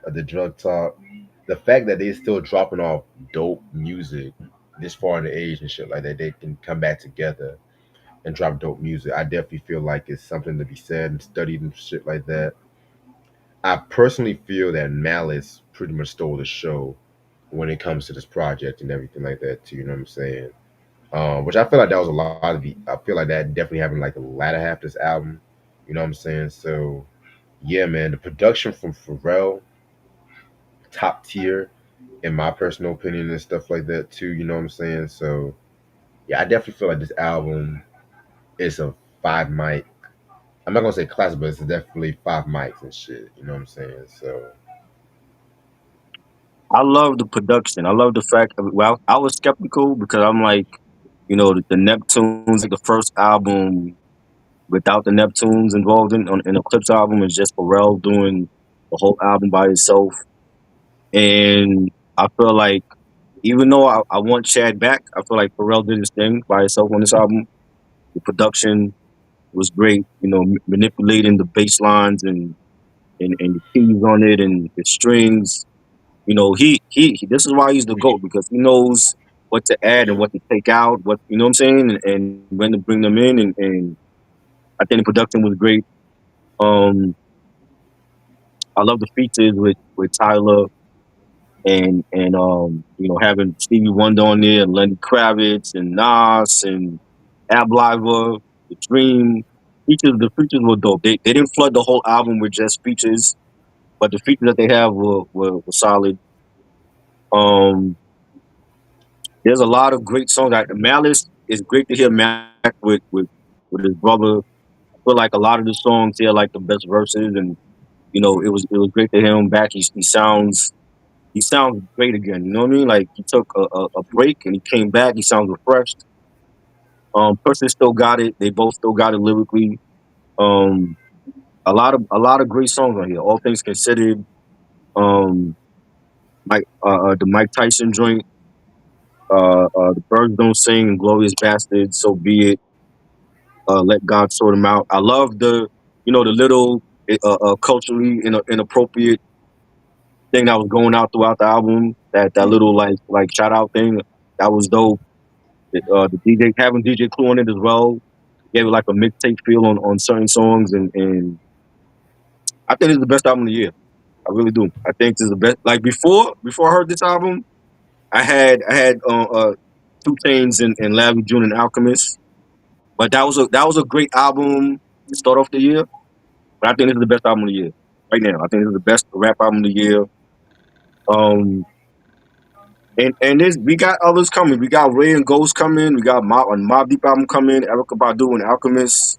of the drug talk. The fact that they still dropping off dope music this far in the age and shit like that, they can come back together and drop dope music. I definitely feel like it's something to be said and studied and shit like that. I personally feel that Malice pretty much stole the show when it comes to this project and everything like that too. You know what I'm saying? Which I feel like that was a lot of the. I feel like that definitely happened like the latter half of this album. You know what I'm saying? So yeah, man, the production from Pharrell, top tier in my personal opinion and stuff like that too. You know what I'm saying? So yeah, I definitely feel like this album is a five mic. I'm not gonna say classic, but it's definitely five mics and shit. You know what I'm saying? So I love the production. I love the fact. Well, I was skeptical because I'm like, you know, the Neptunes, like the first album without the Neptunes involved in a Clips album is just Pharrell doing the whole album by himself. And I feel like even though I want Chad back, I feel like Pharrell did his thing by himself on this album. The production was great, you know, manipulating the bass lines and the keys on it and the strings. You know, this is why he's the GOAT because he knows what to add and what to take out, what you know what I'm saying, and when to bring them in and I think the production was great. Um I love the features with Tyler and you know having Stevie Wonder on there and Lenny Kravitz and Nas and Ab Liver, The Dream. The features were dope. They didn't flood the whole album with just features, but the features that they have were solid. Um, there's a lot of great songs. Malice is great to hear Malice with his brother. I feel like a lot of the songs he had like the best verses, and you know it was great to hear him back. He sounds great again. You know what I mean? Like he took a break and he came back. He sounds refreshed. Person still got it. They both still got it lyrically. Um, a lot of great songs on here. All things considered, um, the Mike Tyson joint, the Birds Don't Sing, Glorious Bastards, So Be It, Let God Sort Them Out. I love the little culturally inappropriate thing that was going out throughout the album. That Yeah, little like shout out thing that was dope. The DJ having DJ Clue on it as well gave it like a mixtape feel on certain songs, and I think it's the best album of the year. I really do. I think this is the best. Like before I heard this album, I had 2 Chainz and Larry June and Alchemist, but that was a great album to start off the year. But I think this is the best album of the year right now. I think this is the best rap album of the year. Um, and this we got others coming. We got Ray and Ghost coming. We got Mob Deep album coming. Erica Badu and Alchemist.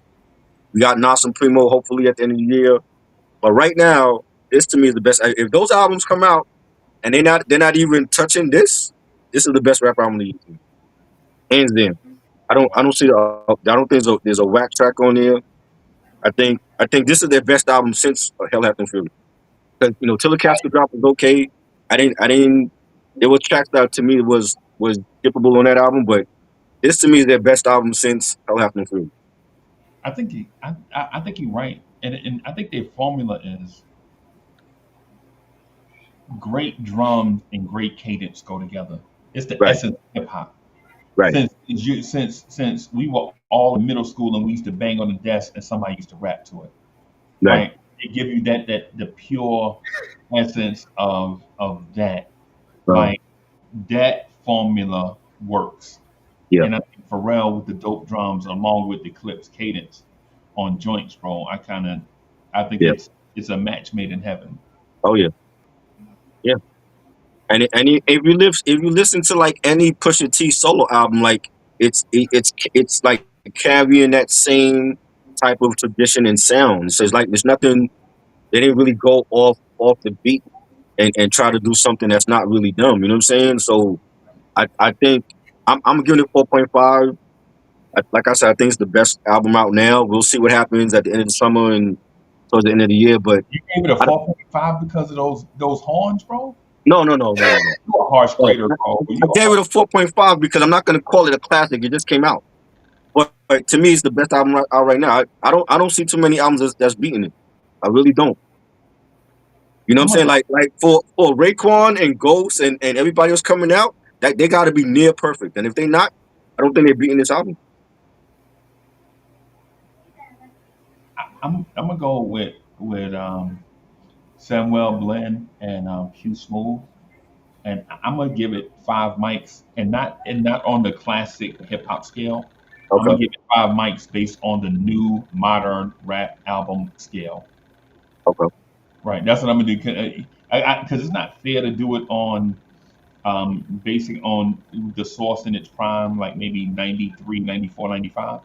We got Nas and Primo hopefully at the end of the year. But right now, this to me is the best. If those albums come out and they're not even touching this, this is the best rap album of the year, to me. Hands down. I don't think there's a whack track on there. I think this is their best album since Hell Hath No Fury. Because Till the Casket Drop was okay. I didn't. There were tracks that to me was skippable on that album, but this to me is their best album since Hell Hath No Fury. I think you're right, and I think their formula is great drums and great cadence go together. It's the Right, essence of hip hop. right, Since we were all in middle school and we used to bang on the desk and somebody used to rap to it, right, right? They give you that the pure essence of that. uh, Like that formula works. yeah, And I think Pharrell with the dope drums along with the Clipse cadence on joints, bro. I think yeah. it's a match made in heaven. Oh yeah, yeah. If you listen to like any Pusha T solo album, like it's like carrying that same type of tradition and sound. So it's like there's nothing. They didn't really go off the beat and try to do something that's not really dumb. You know what I'm saying? So I think I'm giving it 4.5. Like I said, I think it's the best album out now. We'll see what happens at the end of the summer and towards the end of the year. But You gave it a I, 4.5 because of those horns, bro? no, no, no, no, no, no. You a harsh But grader, bro. I You a gave harsh. it a 4.5 because I'm not going to call it a classic. It just came out. But to me, it's the best album out right now. I don't see too many albums that's beating it. I really don't. You know what I'm I'm gonna saying? Like for Raekwon and Ghost and everybody else coming out, that they got to be near perfect. And if they not, I don't think they're beating this album. I'm gonna go with Samuel Blend and Q Smooth, and I'm gonna give it 5 mics, and not on the classic hip hop scale. I'm Okay, gonna give it 5 mics based on the new modern rap album scale. okay, Right, that's what I'm gonna do. Because it's not fair to do it on basing on the source in its prime, like maybe 93, 94, 95.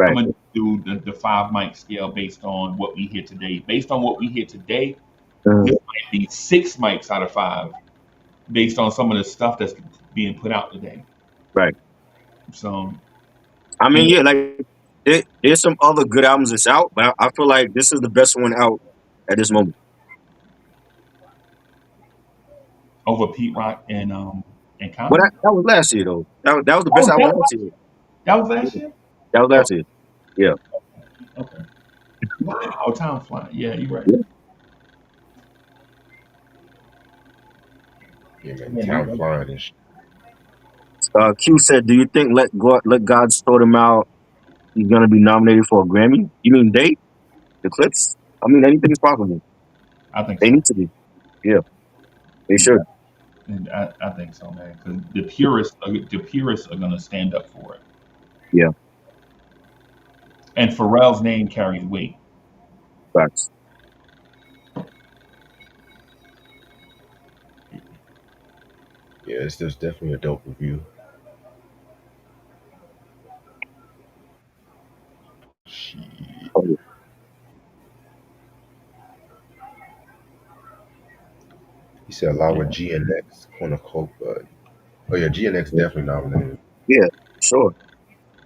I'm right. gonna do the 5 mic scale based on what we hear today. Based on what we hear today, Mhm. this might be 6 mics out of five, based on some of the stuff that's being put out today. Right. So, I mean, and yeah, like there's some other good albums that's out, but I feel like this is the best one out at this moment. over Pete Rock and But that, Common. that was last year though. That was the best Oh, album last year. that was Yeah, last year. that was Oh, last year. Yeah. okay. Wow, time flying. Yeah, you're right. Yeah. Yeah, man, Yeah, you're time right. flying and Q said, "Do you think Let God Sort Him Out? He's gonna be nominated for a Grammy? You mean the Clips? I mean, anything is possible. I think They so. need to be. Yeah, they Yeah, should. and I think so, man. Because the purists are gonna stand up for it, Yeah, and Pharrell's name carries weight. facts. yeah, it's just definitely a dope review. Shit. Oh, yeah. He said along with Yeah, GNX, Corner Coke, but oh yeah, GNX Yeah, definitely nominated. yeah, sure.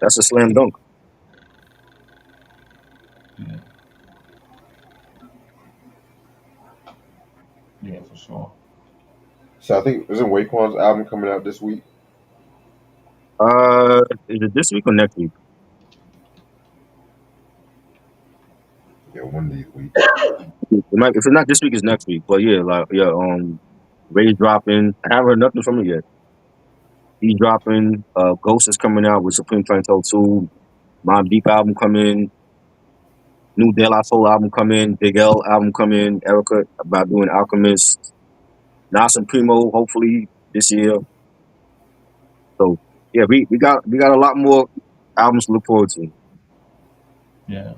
That's a slam dunk. yeah. So I think isn't Waquan's album coming out this week? Is it this week or next week? Yeah, one of these weeks. If it's not this week, it's next week. But yeah, like yeah, Ray's dropping. I haven't heard nothing from him yet. He's dropping. Ghost is coming out with Supreme Clientele 2. Mob Deep album coming. New De La Soul album coming. Big L album coming. Erica about doing Alchemist. Nas and Primo hopefully this year. So yeah, we got a lot more albums to look forward to. Yeah,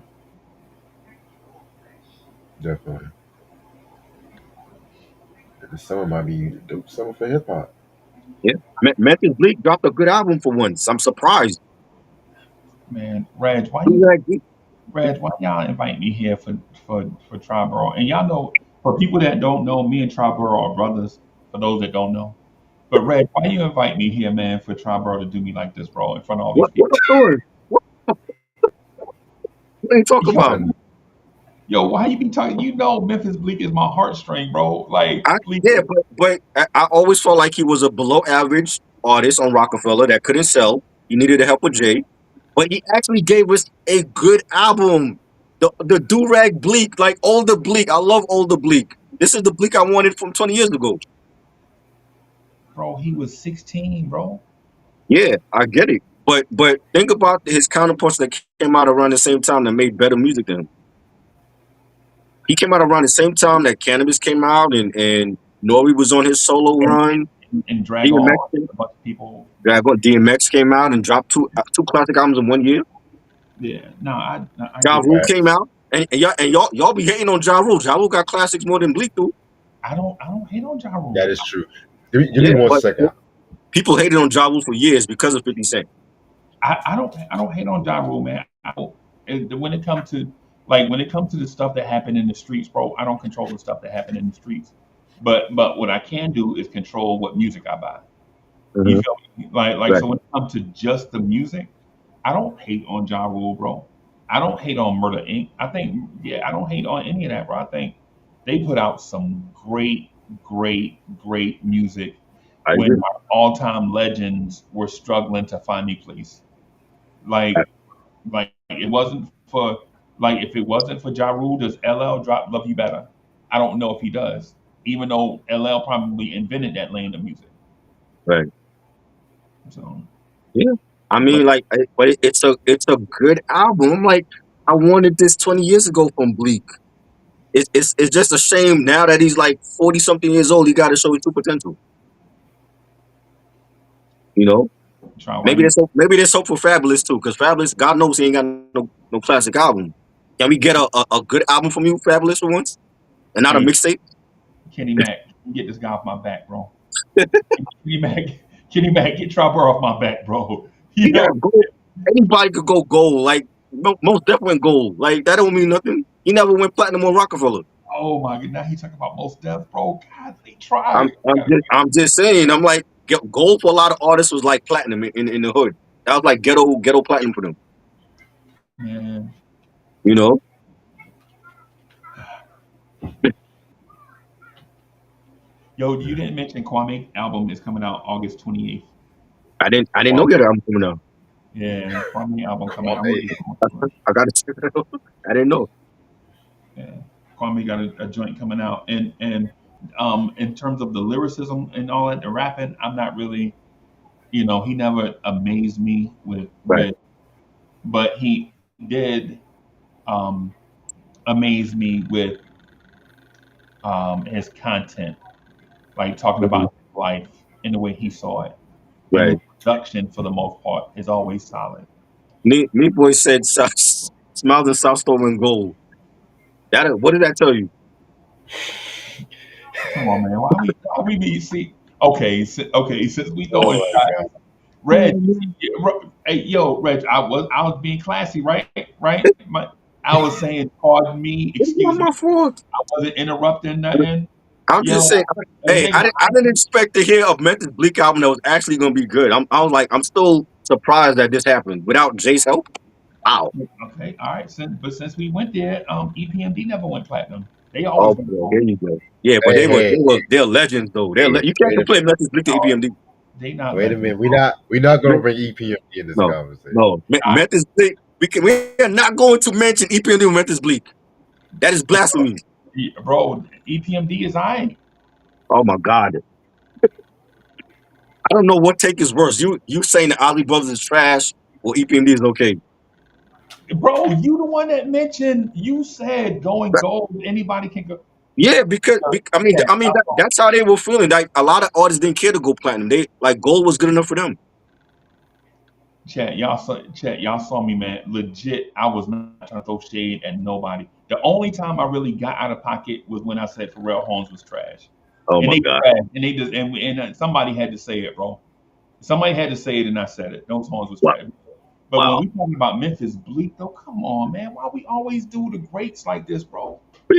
Definitely. The summer might be the dope summer for hip hop. Yeah, Memphis Bleak dropped a good album for once. I'm surprised. man. Reg, Do that good. Why y'all invite me here for Triborough? And y'all know, for people that don't know, me and Triborough are brothers. For those that don't know, but Reg, why you invite me here, man, for Triborough to do me like this, bro, in front of all these What people? I'm doing? What are you talking He's about? trying. Yo, why you be talking? You know, Memphis Bleak is my heartstring, bro. Like, please, Yeah, but I always felt like he was a below average artist on Rockefeller that couldn't sell. He needed the help with Jay, but he actually gave us a good album. The Do Rag Bleak, like older Bleak. I love older Bleak. This is the Bleak I wanted from 20 years ago. bro, he was 16, bro. Yeah, I get it. But think about his counterparts that came out around the same time that made better music than him. He came out around the same time that Cannabis came out and Nori was on his solo And run. and Drag DMX, On, a bunch of people. DMX came out and dropped two classic albums in 1 year. Yeah, no, I Ja get Rule that. came Facts. out, and y'all be hating on Ja Rule. Ja Rule got classics more than Bleak do. I don't hate on Ja That Rule. is true. Give me Yeah, one but second. people hated on Ja Rule for years because of 50 Cent. I don't hate on Ja Rule, man. When it comes to when it comes to the stuff that happened in the streets, bro, I don't control the stuff that happened in the streets. But what I can do is control what music I buy. You Hmm. feel me? Like Right. so when it comes to just the music, I don't hate on Ja Rule, bro. I don't hate on Murder Inc. I think I don't hate on any of that, bro. I think they put out some great music I when agree. my all-time legends were struggling to find me place. Like it wasn't for if it wasn't for Ja Rule, does LL drop Love You Better? I don't know if he does, even though LL probably invented that lane of music. Right. So, Yeah. I but mean, but it's a good album. I'm like, I wanted this 20 years ago from Bleak. It's just a shame now that he's like 40 something years old. He got to show his true potential. You know, try why you maybe there's hope for Fabulous too, because Fabulous, God knows he ain't got no classic album. Can we get a good album from you, Fabulous, for once, and not a hey mixtape? Kenny Mac, get this guy off my back, bro. Kenny Mac, Kenny Mac, get Trapper off my back, bro. You He got know, gold. Anybody could go gold. Like most definitely went gold. Like that don't mean nothing. He never went platinum on Rockefeller. oh my god, now he talking about most death, bro. God, they I'm tried. I'm just I'm just saying. I'm like gold for a lot of artists was like platinum in the hood. That was like ghetto platinum for them. Man, You know. yo, you didn't mention Kwame album is coming out August 28th. I didn't know Kwame, that album coming out. Yeah, Kwame album coming out. I'm Kwame. gonna be going through it. I got to check it out. I didn't know. Yeah, Kwame got a joint coming out, and in terms of the lyricism and all that, the rapping, I'm not really, he never amazed me Right. but he did um, amaze me with his content, like talking Mhm. about his life and the way he saw it, and Right. his production for the most part is always solid. Me boy said smiles and South Stolen gold. What did that tell you? Come on, man, why we be see? Okay, okay, since we throwing Oh my shots, god. Reg, hey, yo, Reg, I was being classy, right? Right? I was saying, pardon me, It's excuse not me, my fault. I wasn't interrupting nothing. I'm just Yo, saying. Hey, nigga, I didn't expect to hear a Memphis Bleak album that was actually gonna be good. I was like, I'm still surprised that this happened without Jay's help. Wow. okay, all right. Since we went there, EPMD never went platinum. They Oh, always been well, there cold. you go. Yeah, but Hey, hey, they're legends though. hey, You can't wait a compare Memphis Bleak to No, EPMD. they not wait a legends, minute. bro. We're not gonna Me- bring EPMD in this No, conversation. no. I, Memphis Bleak. We are not going to mention EPMD with Memphis Bleak. That is blasphemy. bro, EPMD is I. Oh my God. I don't know what take is worse. You saying the Ali Brothers is trash or EPMD is okay? Bro, you the one that mentioned. You said going But- gold. Anybody can go. yeah, because, Yeah, that's how they were feeling. Like a lot of artists didn't care to go platinum. They like gold was good enough for them. Chat, y'all saw me, man. Legit, I was not trying to throw shade at nobody. The only time I really got out of pocket was when I said Pharrell Holmes was trash, Oh and my they God. trash, and they just somebody had to say it, bro. Somebody had to say it, and I said it. Those Holmes was Wow. trash. But when Wow. we talking about Memphis Bleak, though, come on, man. Why we always do the greats like this, bro? But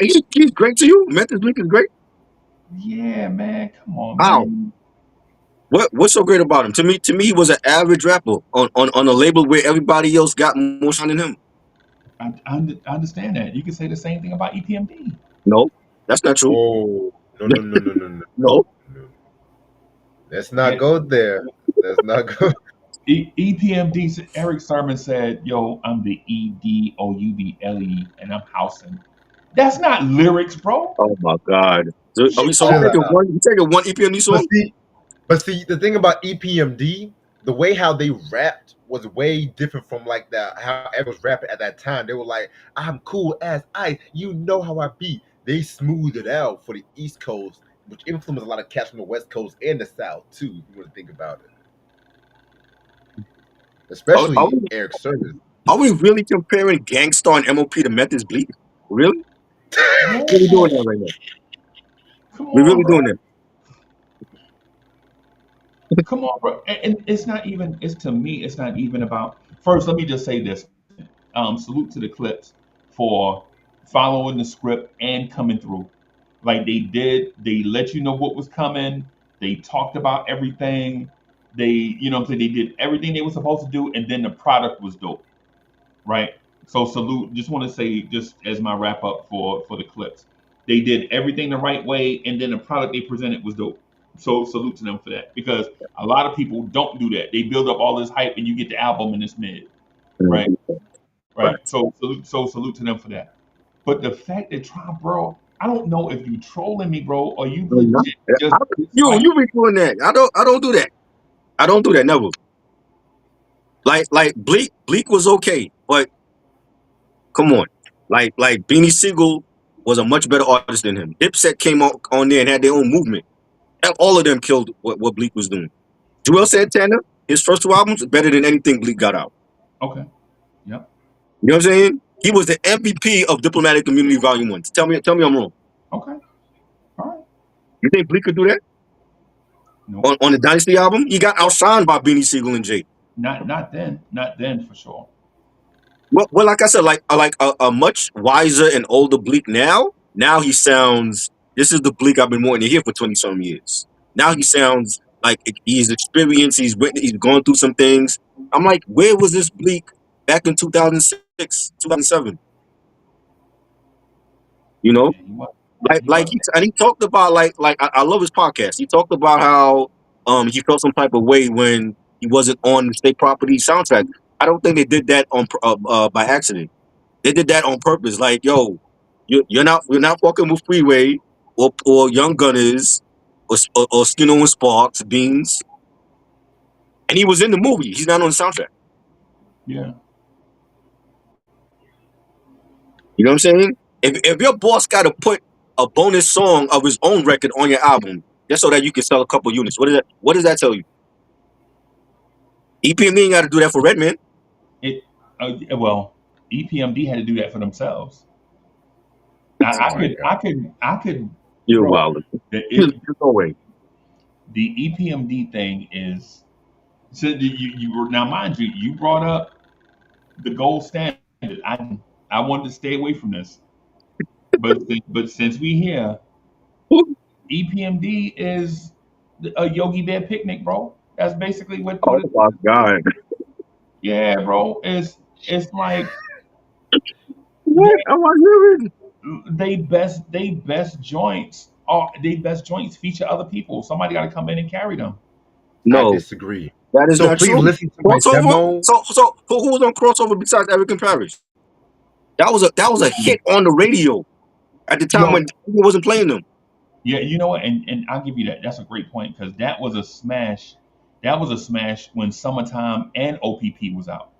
he's great to you. Memphis Bleak is great. Yeah, man. Come on, How? man. What's so great about him? To me, he was an average rapper on a label where everybody else got more shine than him. I understand that. You can say the same thing about EPMD. No, that's not true. Oh, no, no, no, no, no, no, No. no. Let's not go there. Let's not go. EPMD, Eric Sermon said, "Yo, I'm the EDOUBLE and I'm housing." That's not lyrics, bro. Oh my God. So, Shit, so we Chill taking out. one. You taking one EPMD But song? see, the thing about EPMD, the way how they rapped was way different from like that how everyone was rapping at that time. They were like, "I'm cool as ice, you know how I be." They smoothed it out for the East Coast, which influenced a lot of cats from the West Coast and the South too. If you want to think about it, Are, are especially we Eric Service. are we really comparing Gangstar and MOP to Memphis Bleak? Really? Really yeah, doing that right now? come We on, really bro. doing that? Come on, bro. And it's not even. It's to me. It's not even about. First, let me just say this. Salute to the Clips for following the script and coming through. Like they did, they let you know what was coming. They talked about everything. What I'm saying, they did everything they were supposed to do, and then the product was dope, right? So salute. Just want to say, just as my wrap up for the Clips, they did everything the right way, and then the product they presented was dope. So salute to them for that, because a lot of people don't do that. They build up all this hype, and you get the album and it's mid, right? Mhm. Right. Right. So salute to them for that. But the fact that bro, I don't know if you trolling me, bro, or you No, you're not. legit just You dislike. you be doing that. I don't do that. I don't do that. Never. Like Bleak was okay, but come on. Like Beanie Siegel was a much better artist than him. Dipset came on there and had their own movement. And all of them killed what Bleak was doing. Joel Santana, his first two albums, better than anything Bleak got out. Okay. Yep. You know what I'm saying? He was the MVP of Diplomatic Community Volume One. Tell me I'm wrong. Okay. All right. You think Bleak could do that Nope. on the Dynasty album? He got outshined by Beanie Siegel and Jay. Not then. Not then for sure. Well, like I said, like a much wiser and older Bleak now. Now he sounds. This is the Bleak I've been wanting to hear for 20 some years. Now he sounds like he's experienced. He's gone through some things. I'm like, where was this Bleak back in 2006, 2007? You know, Yeah, he was. like He like was. he talked about I love his podcast. He talked about how he felt some type of way when he wasn't on the state property soundtrack. I don't think they did that by accident. They did that on purpose. Like, yo, you're not fucking with Freeway or Young Gunners or Skinner and Sparks, Beans. And he was in the movie. He's not on the soundtrack. Yeah. You know what I'm saying? If your boss got to put a bonus song of his own record on your album just so that you can sell a couple units, what does that tell you? EPMD ain't got to do that for Redman. It. Well, EPMD had to do that for themselves. Oh I my could. god. I could. I could. You're Bro, wild. There's it. no way. The EPMD thing is. So you were now, mind you, you brought up the gold standard. I wanted to stay away from this, but since we here, EPMD is a Yogi Bear picnic, bro. That's basically what Oh it my is. God. Yeah, bro. It's like What am I doing? they best joints are they best joints feature other people. Somebody got to come in and carry them. I No, disagree. that is So not please true. listen to my Crossover. demo. So who was on crossover besides Eric and Parrish? That was a hit on the radio at the time when Yo, he wasn't playing them. yeah, you know what? And I'll give you that. That's a great point because that was a smash. That was a smash when Summertime and OPP was out.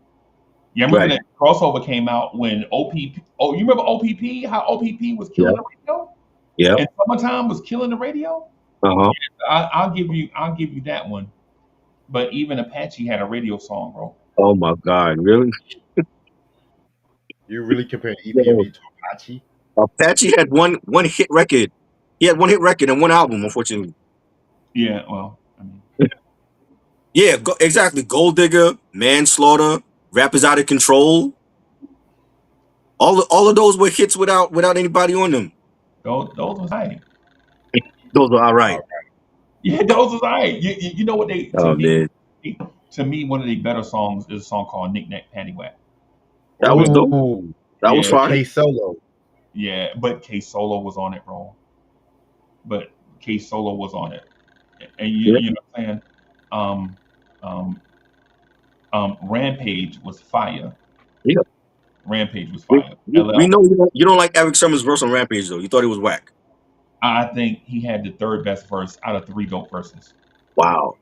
Yeah, I remember Right. that crossover came out when OPP. Oh, you remember OPP? How OPP was Yeah. killing the radio Yeah. and Summertime was killing the radio. Uh huh. I'll give you that one. But even Apache had a radio song, bro. Oh my God, really? You really comparing Yo, EPMD to Apache? Apache had one hit record. He had one hit record and one album, unfortunately. Yeah, well, I mean, Yeah, exactly. Gold Digger, Manslaughter, Rappers Out of Control. All of those were hits without anybody on them. those was right. Those were all All right. Yeah, those was right. You know what they Oh man, to me one of the better songs is a song called Knick Knack Paddywhack. that was But dope. Ooh, That was yeah, with fire. K Solo. yeah, but K Solo was on it, bro. But K Solo was on it, and you Yeah, you know what I'm saying? Um, um, Rampage was fire. yeah. Rampage was We, fire. we LL, know you don't like Eric Summer's verse on Rampage though. You thought it was whack. I think he had the third best verse out of three dope verses. Wow.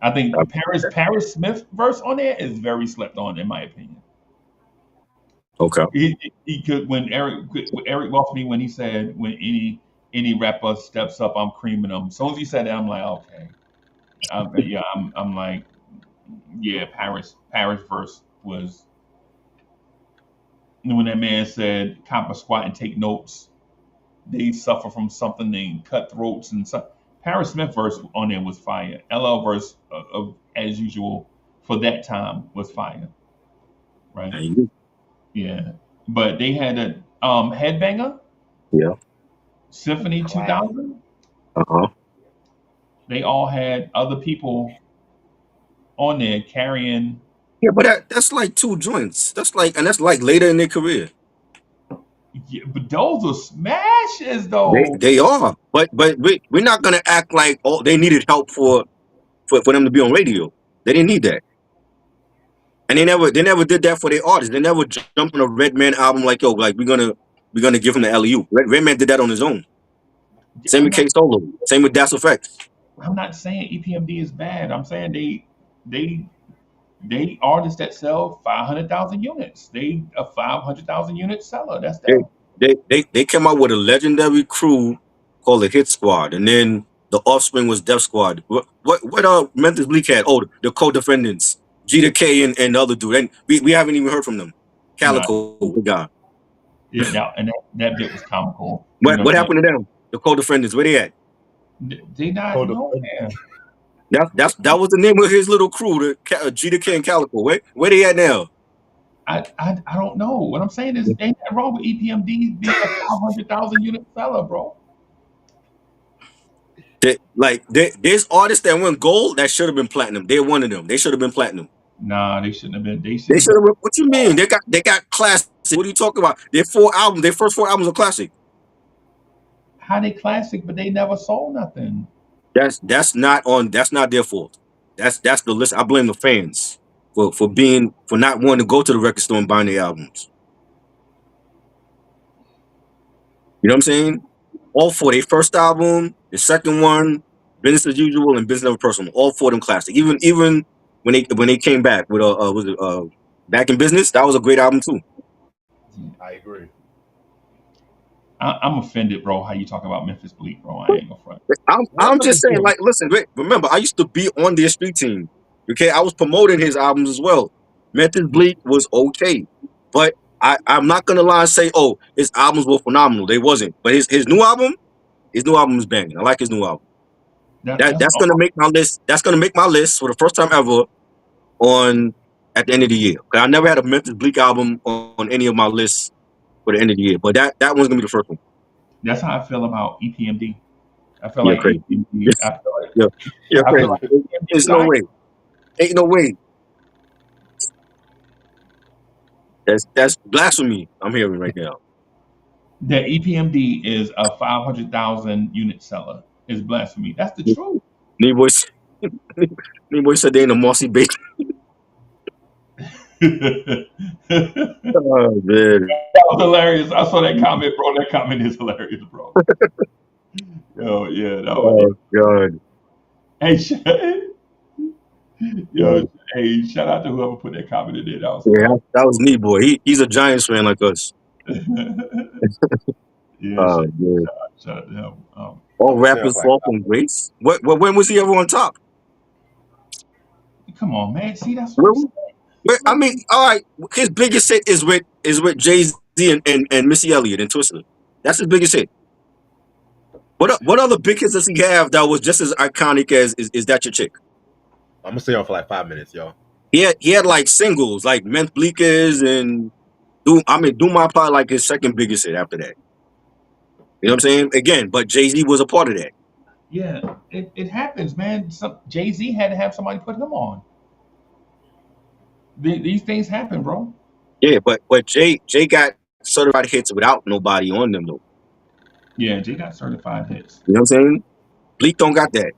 I Uh, think Paris Smith verse on there is very slept on, in my opinion. Okay. He could when Eric lost me when he said when any rapper steps up, I'm creaming them. As soon as he said that, I'm like, okay, yeah, I'm like, yeah, Paris verse was when that man said, "Copper squat and take notes. They suffer from something named cutthroats and stuff." Paris Smith verse on there was fire. LL verse as usual for that time was fire, right? And you, Yeah, but they had a headbanger. yeah. Symphony Classic. 2000, Uh-huh. they all had other people on there carrying. Yeah, but that's like two joints. That's like later in their career. Yeah, but those are smashes, They though. they are. But we're not gonna act like they needed help for them to be on radio. They didn't need that. And they never did that for their artists. They never jumped on a Redman album like, yo, like we're gonna give him the alley-oop. Redman did that on his own. Same I'm with not. K Solo. Same with Das Effects. I'm not saying EPMD is bad. I'm saying they they artists that sell 500,000 units. They a 500,000 unit seller. That's They, them. they came out with a legendary crew called the Hit Squad, and then the offspring was Def Squad. What Memphis Bleak had? Oh, the co-defendants, G to K and the other dude, and we haven't even heard from them. No, Calico, good guy. yeah, that bit was comical. You What know what what I'm happened to them? The co-defendants, where they at? saying? They not Codependent. nowhere. That was the name of his little crew, G to K and Calico. Where they at now? I don't know. What I'm saying is, ain't that wrong with EPMD being a 500,000 unit seller, bro? There's artists that went gold that should have been platinum. They're one of them. They should have been platinum. Nah, they shouldn't have been. They should They have should been. have. What you mean? They got classic. What are you talking about? Their first four albums are classic. How they classic, but they never sold nothing. That's not their fault. That's the list. I blame the fans for not wanting to go to the record store and buying their albums. You know what I'm saying? All four. Their first album, the second one, Business as Usual, and Business Never Personal. All four of them classic. Even when they came back with was it Back in Business? That was a great album too. I agree. I'm offended, bro. How you talk about Memphis Bleak, bro? I ain't gonna front. I'm What's up just with saying, you? like, listen, remember, I used to be on their street team. Okay, I was promoting his albums as well. Memphis Bleak was okay, but I'm not gonna lie and say, oh, his albums were phenomenal. They wasn't, but his new album is banging. I like his new album. That's That's all. gonna make my list. That's gonna make my list for the first time ever on at the end of the year. 'Cause I never had a Memphis Bleak album on any of my lists for the end of the year, but that one's gonna be the first one. That's how I feel about EPMD. I feel You're like crazy. EPMD. I feel like you're, you're I feel crazy. like EPMD There's was no alright. way. Ain't no way. That's blasphemy I'm hearing right now. that EPMD is a 500,000 unit seller is blasphemy. That's the truth. Neighbor, Neighbor said they in a mossy base. That Oh man. was hilarious. I saw that comment, bro. That comment is hilarious, bro. Yo, yeah, that was. Oh god. Hey, yo, Yeah, hey, shout out to whoever put that comment in there. That was yeah, hilarious. that was Neighbor. He's a Giants fan like us. Yeah, Oh man. shout out to him. All I'm gonna stay on rappers for like fall from grace. What when was he ever on top? Come on, man. See, that's what I'm Really? saying. I Look, mean, all right. His biggest hit is with Jay Z and Missy Elliott and Twister. That's his biggest hit. What other big hits does he have that was just as iconic as is that your chick? I'm gonna stay on for like 5 minutes, y'all. He had like singles like Ment Bleakers and Do My Part like his second biggest hit after that. You know what I'm saying? Again, but Jay Z was a part of that. yeah, it happens, man. Some Jay Z had to have somebody put him on. These things happen, bro. Yeah, but Jay got certified hits without nobody on them though. Yeah, Jay got certified hits. You know what I'm saying? Bleak don't got that.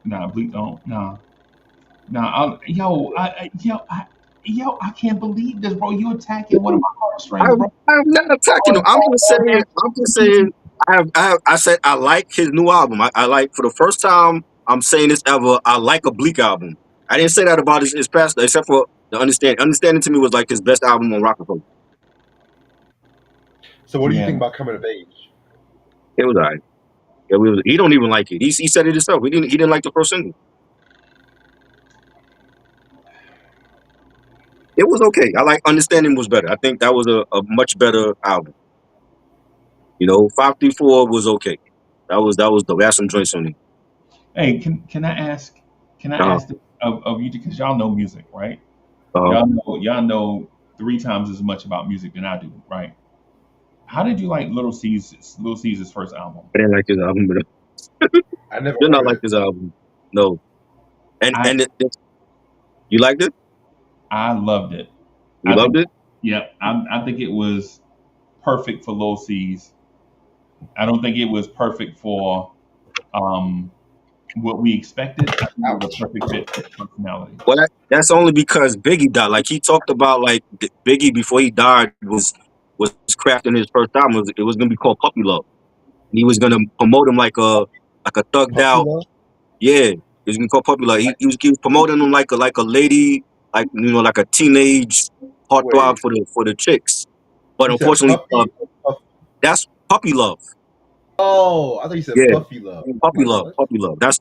Nah, Bleak don't. Nah. Yo, I can't believe this, bro. You attacking one of my heartstrings, bro. I'm not attacking him. Oh, I'm oh, just oh, saying. man. I'm just saying. I said I like his new album. I like for the first time I'm saying this ever. I like a Bleak album. I didn't say that about his past, except for the Understand. Understanding to me was like his best album on Rockefeller. So what do you Yeah. think about coming of age? It was alright. He don't even like it. He said it himself. He didn't like the first single. It was okay. I like Understanding was better. I think that was a much better album. 534 was okay. That was the last some joints on it. Hey, can I ask? Can I Uh, ask of you because y'all know music, right? uh, Y'all know three times as much about music than I do, right? How did you like Little Caesar's first album? I didn't like his album. I never Did not heard like it. this album. No. And I and you liked it? I loved it. You I think loved it? yeah, I think it was perfect for Lil C's. I don't think it was perfect for um what we expected. I think it was a Ouch. perfect fit for his personality. Well, that's only because Biggie died. Like he talked about, like Biggie before he died was crafting his first album. It was gonna be called Puppy Love. And he was gonna promote him like a thugged Puppy out. love? Yeah, he was gonna call Puppy Love. He, Like, he was promoting him like a lady, like a teenage heartthrob wait. for the chicks. But You said unfortunately, puppy or puff? that's Puppy Love. Oh, I thought you said Yeah, puffy love. I'm Puppy like, Love, what? Puppy Love. That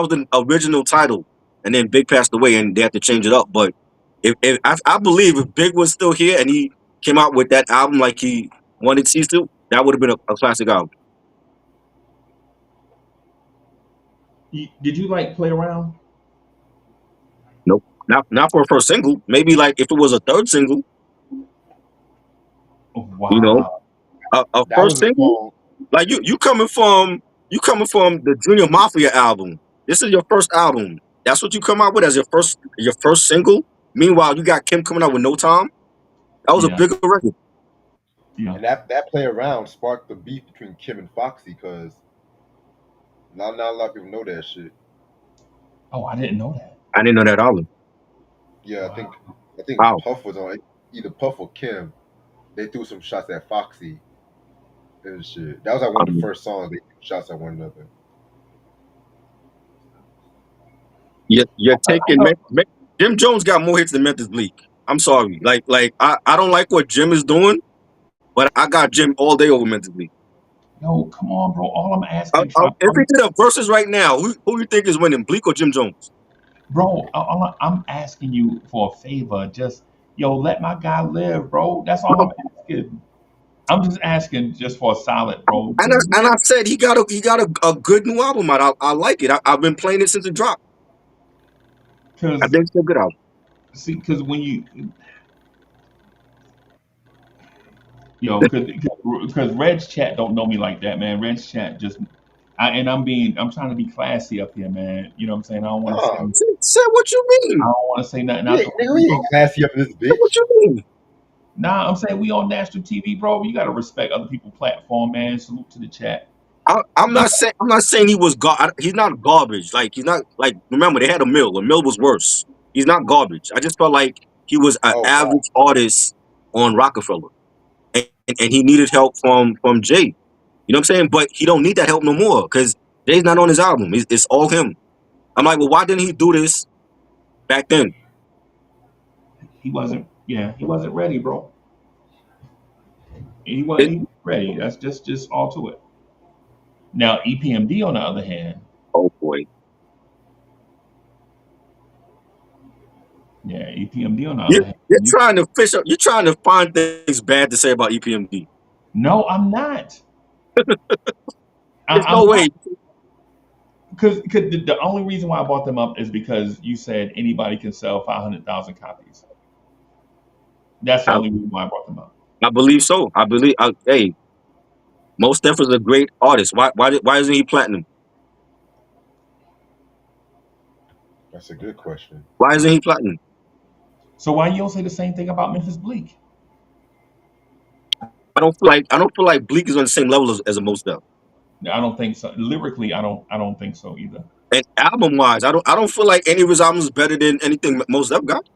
was the original title, and then Big passed away, and they had to change it up. But if I believe if Big was still here and he came out with that album like he wanted C's to, that would have been a classic album. Did you like Play Around? Nope, not for a first single. Maybe like if it was a third single, you know, Wow. a That first was a single. song. Like you coming from the Junior Mafia album. This is your first album. That's what you come out with as your first single. Meanwhile, you got Kim coming out with No Time. That was a Yeah. bigger record. Yeah. And that play around sparked the beef between Kim and Foxy because not a lot of people know that shit. Oh, I didn't know that. I didn't know that album. Yeah, I think Wow. I think Wow. Puff was on it. Either Puff or Kim. They threw some shots at Foxy and shit. That was like one of the Um, first songs they threw shots at one another. you're I taking know. Jim Jones got more hits than Memphis Bleak. I'm sorry. I don't like what Jim is doing, but I got Jim all day over Memphis Bleak. Yo, come on, bro. All I'm asking, try, If we did a versus right now, who you think is winning, Bleak or Jim Jones? bro. I'm asking you for a favor. Just let my guy live, bro. That's all I'm asking. I'm just asking just for a solid, bro. And I said he got a good new album out. I like it. I've been playing it since it dropped. I Because think it's a good album. see, because when you because Red's chat don't know me like that, man. Red's chat just I'm trying to be classy up here, man. You know what I'm saying? I don't want to say Oh, Say what you I mean. don't want to say nothing we out ain't, the nigga, way, we bro. ain't classy up in this Say what bitch. you mean. Nah, I'm saying we on national TV, bro. You gotta respect other people's platform, man. Salute to the chat. I'm not saying he was he's not garbage. Like he's not like remember they had a mill. A mill was worse. He's not garbage. I just felt like he was an Oh wow, average artist on Rockefeller, and he needed help from Jay. You know what I'm saying? But he don't need that help no more because Jay's not on his album. It's all him. I'm like, well, why didn't he do this back then? He wasn't. Yeah, he wasn't ready, bro. It, He wasn't ready. That's just all to it. Now EPMD on the other hand, oh boy, yeah, EPMD on the you're, other hand. you're trying to fish up. You're trying to find things bad to say about EPMD. No, I'm not. There's I'm no not. way. Because the only reason why I brought them up is because you said anybody can sell 500,000 copies. That's the I, only reason why I brought them up. I believe so. I believe. Hey, Most Def is a great artist. Why isn't he platinum? that's a good question. Why isn't he platinum? So why you don't say the same thing about Memphis Bleak? I don't feel like Bleak is on the same level as a Most Def. I don't think so. Lyrically, I don't think so either. And album wise, I don't feel like any of his albums is better than anything Most Def got.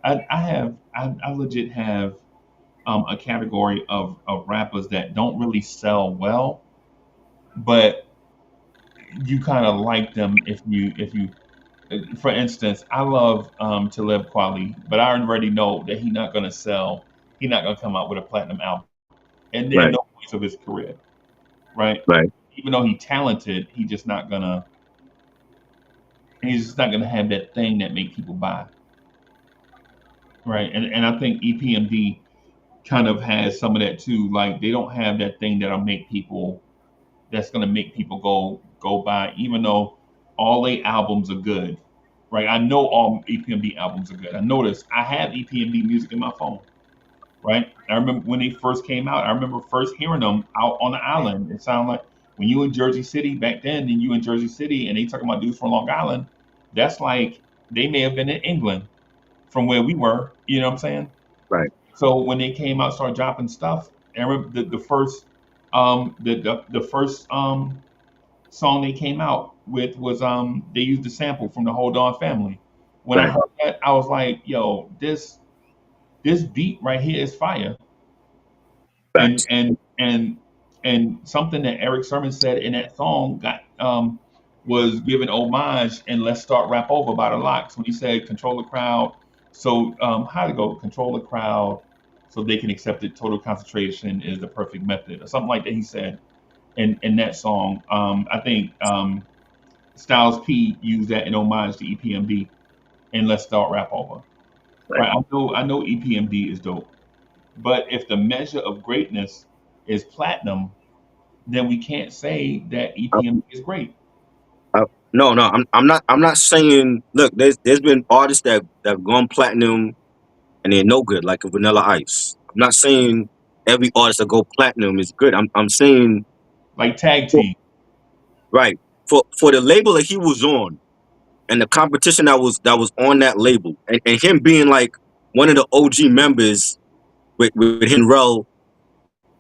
I legit have a category of rappers that don't really sell well, but you kind of like them if you for instance, I love Talib Kweli, but I already know that he's not gonna sell. He's not gonna come out with a platinum album, and in Right, no points of his career, right? right, Even though he's talented, he's just not gonna have that thing that make people buy, right? And I think EPMD kind of has some of that too. Like they don't have that thing that'll make people that's gonna make people go buy, even though all their albums are good. Right. I know all EPMD albums are good. I noticed I have EPMD music in my phone. Right. I remember when they first came out. I remember first hearing them out on the island. It sounded like when you in Jersey City back then, and you in Jersey City, and they talking about dudes from Long Island. That's like they may have been in England from where we were. You know what I'm saying? right, So when they came out, started dropping stuff. I remember the first the first song they came out with was they used the sample from the Hold On Family. When I right. heard that, I was like, yo, this beat right here is fire. And Facts. and and and something that Eric Sermon said in that song got was given homage and Let's Start Rap Over by the Locks when he said control the crowd. So how to go control the crowd so they can accept it. Total concentration is the perfect method, or something like that. He said in that song. I think Styles P used that in homage to EPMD and Let's Start Rap Over. Right. Right? I know EPMD is dope, but if the measure of greatness is platinum, then we can't say that Uh, EPMD is great. no, no, I'm not saying. Look, there's been artists that have gone platinum and they're no good, like a Vanilla Ice. I'm not saying every artist that go platinum is good. I'm saying Like tag for, team, right for the label that he was on and the competition that was on that label, and him being like one of the OG members with him and Rel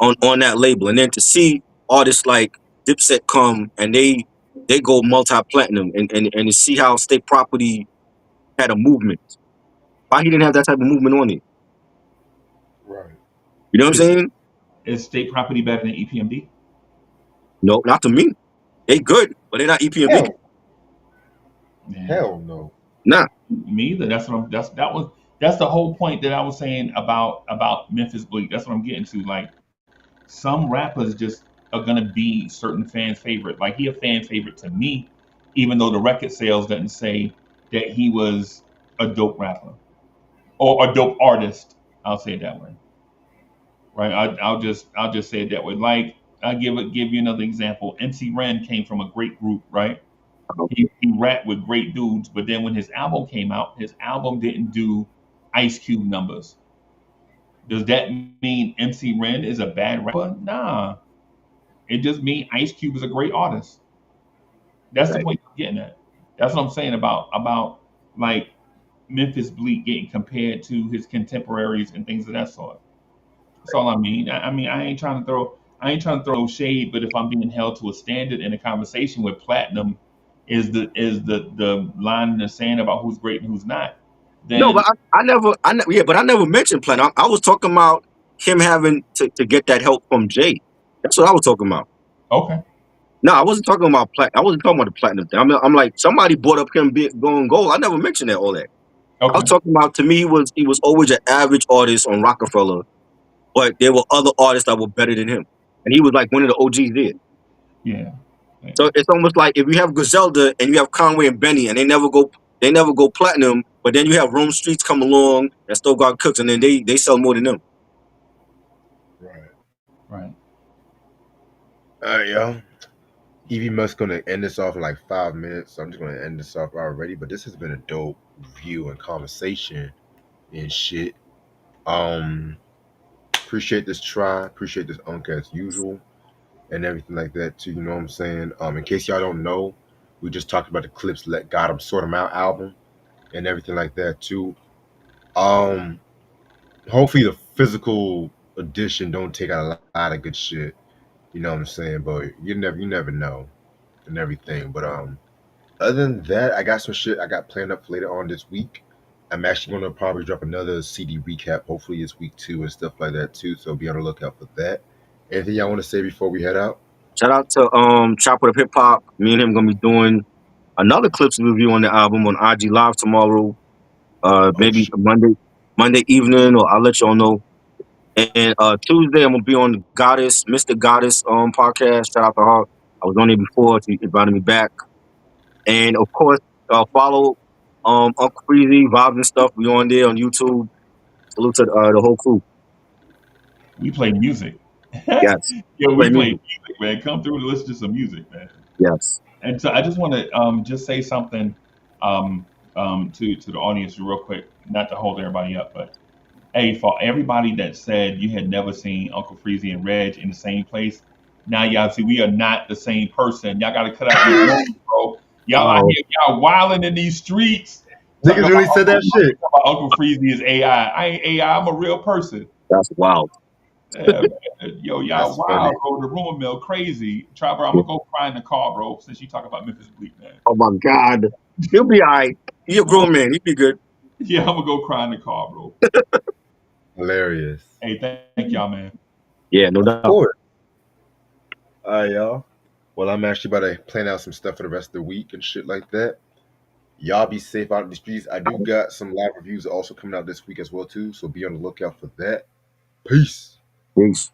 on that label, and then to see artists like Dipset come and they go multi platinum, and to see how State Property had a movement. Why he didn't have that type of movement on it? Right. You know what I'm is saying? is state property better than EPMD? No, not to me. They good, but they're not EPMD. Hell, Man, hell no. Nah, me either. That's the whole point that I was saying about Memphis Bleak. That's what I'm getting to. Like some rappers just are gonna be certain fans' favorite. Like he a fan favorite to me, even though the record sales doesn't say that he was a dope rapper or a dope artist. I'll say it that way, right? I'll just say it that way. Like I'll give you another example. MC Ren came from a great group, right? He rapped with great dudes, but then when his album came out, his album didn't do Ice Cube numbers. Does that mean MC Ren is a bad rapper? Nah. It just means Ice Cube is a great artist. That's the right. point I'm getting at. That's what I'm saying about like Memphis Bleak getting compared to his contemporaries and things of that sort. That's all I mean. I mean, I ain't trying to throw shade, but if I'm being held to a standard in a conversation where platinum is the line in the sand about who's great and who's not, No, then but yeah, but I never mentioned platinum. I was talking about him having to get that help from Jay. That's what I was talking about. okay, No, I wasn't talking about I wasn't talking about the platinum thing. I'm like somebody brought up him going gold. I never mentioned that all that. I was okay, talking about to me he was always an average artist on Rockefeller, but there were other artists that were better than him, and he was like one of the OGs there. yeah, yeah. So it's almost like if you have Griselda and you have Conway and Benny, and they never go platinum, but then you have Rome Streets come along and still got Cooks, and then they sell more than them. Right. Right. All right, y'all. Evie Musk's gonna end this off in like 5 minutes, so I'm just gonna end this off already. But this has been a dope view and conversation and shit. Um, appreciate this try, appreciate this unk as usual, and everything like that too. You know what I'm saying? In case y'all don't know, we just talked about the Clipse "Let God 'Em Sort 'Em Out" album and everything like that too. Um, hopefully the physical edition don't take out a lot of good shit. You know what I'm saying? But you never know and everything. But other than that, I got some shit I got planned up for later on this week. I'm actually gonna probably drop another CD recap. Hopefully it's week 2 and stuff like that too. So be on the lookout for that. Anything y'all want to say before we head out? Shout out to Chopper of Hip Hop. Me and him gonna be doing another Clips review on the album on IG Live tomorrow. Oh Maybe shit. Monday evening, or I'll let y'all know. And Tuesday I'm gonna be on Goddess, Mr. Goddess podcast. Shout out to her. I was on there before. She invited me back. And of course, follow Uncle Freezy, Vibes and stuff. We on there on YouTube. Salute to the whole crew. We play music. Yes. Yo, we Play play music. music, man. Come through and listen to some music, man. Yes. And so I just want to just say something um, to the audience real quick, not to hold everybody up, but hey, for everybody that said you had never seen Uncle Freezy and Reg in the same place, now y'all see we are not the same person. Y'all got to cut out your noise, bro. Y'all out Oh, here, y'all wilding in these streets, talking Niggas about really said that shit. Uncle Freezy is AI. I ain't AI. I'm a real person. that's wild. Yeah, man. Yo, y'all That's funny. wow, bro. The rumor mill crazy. Try, bro. I'm Yeah. gonna go cry in the car, bro. Since you talk about Memphis Bleak, man. Oh my God. He'll be all right. He's a grown man. He'll be good. Yeah, I'm gonna go cry in the car, bro. Hilarious. Hey, thank y'all, man. Yeah, no Of doubt. course. All right, y'all. Well, I'm actually about to plan out some stuff for the rest of the week and shit like that. Y'all be safe out in the streets. I do got some live reviews also coming out this week as well too, so be on the lookout for that. Peace. Peace.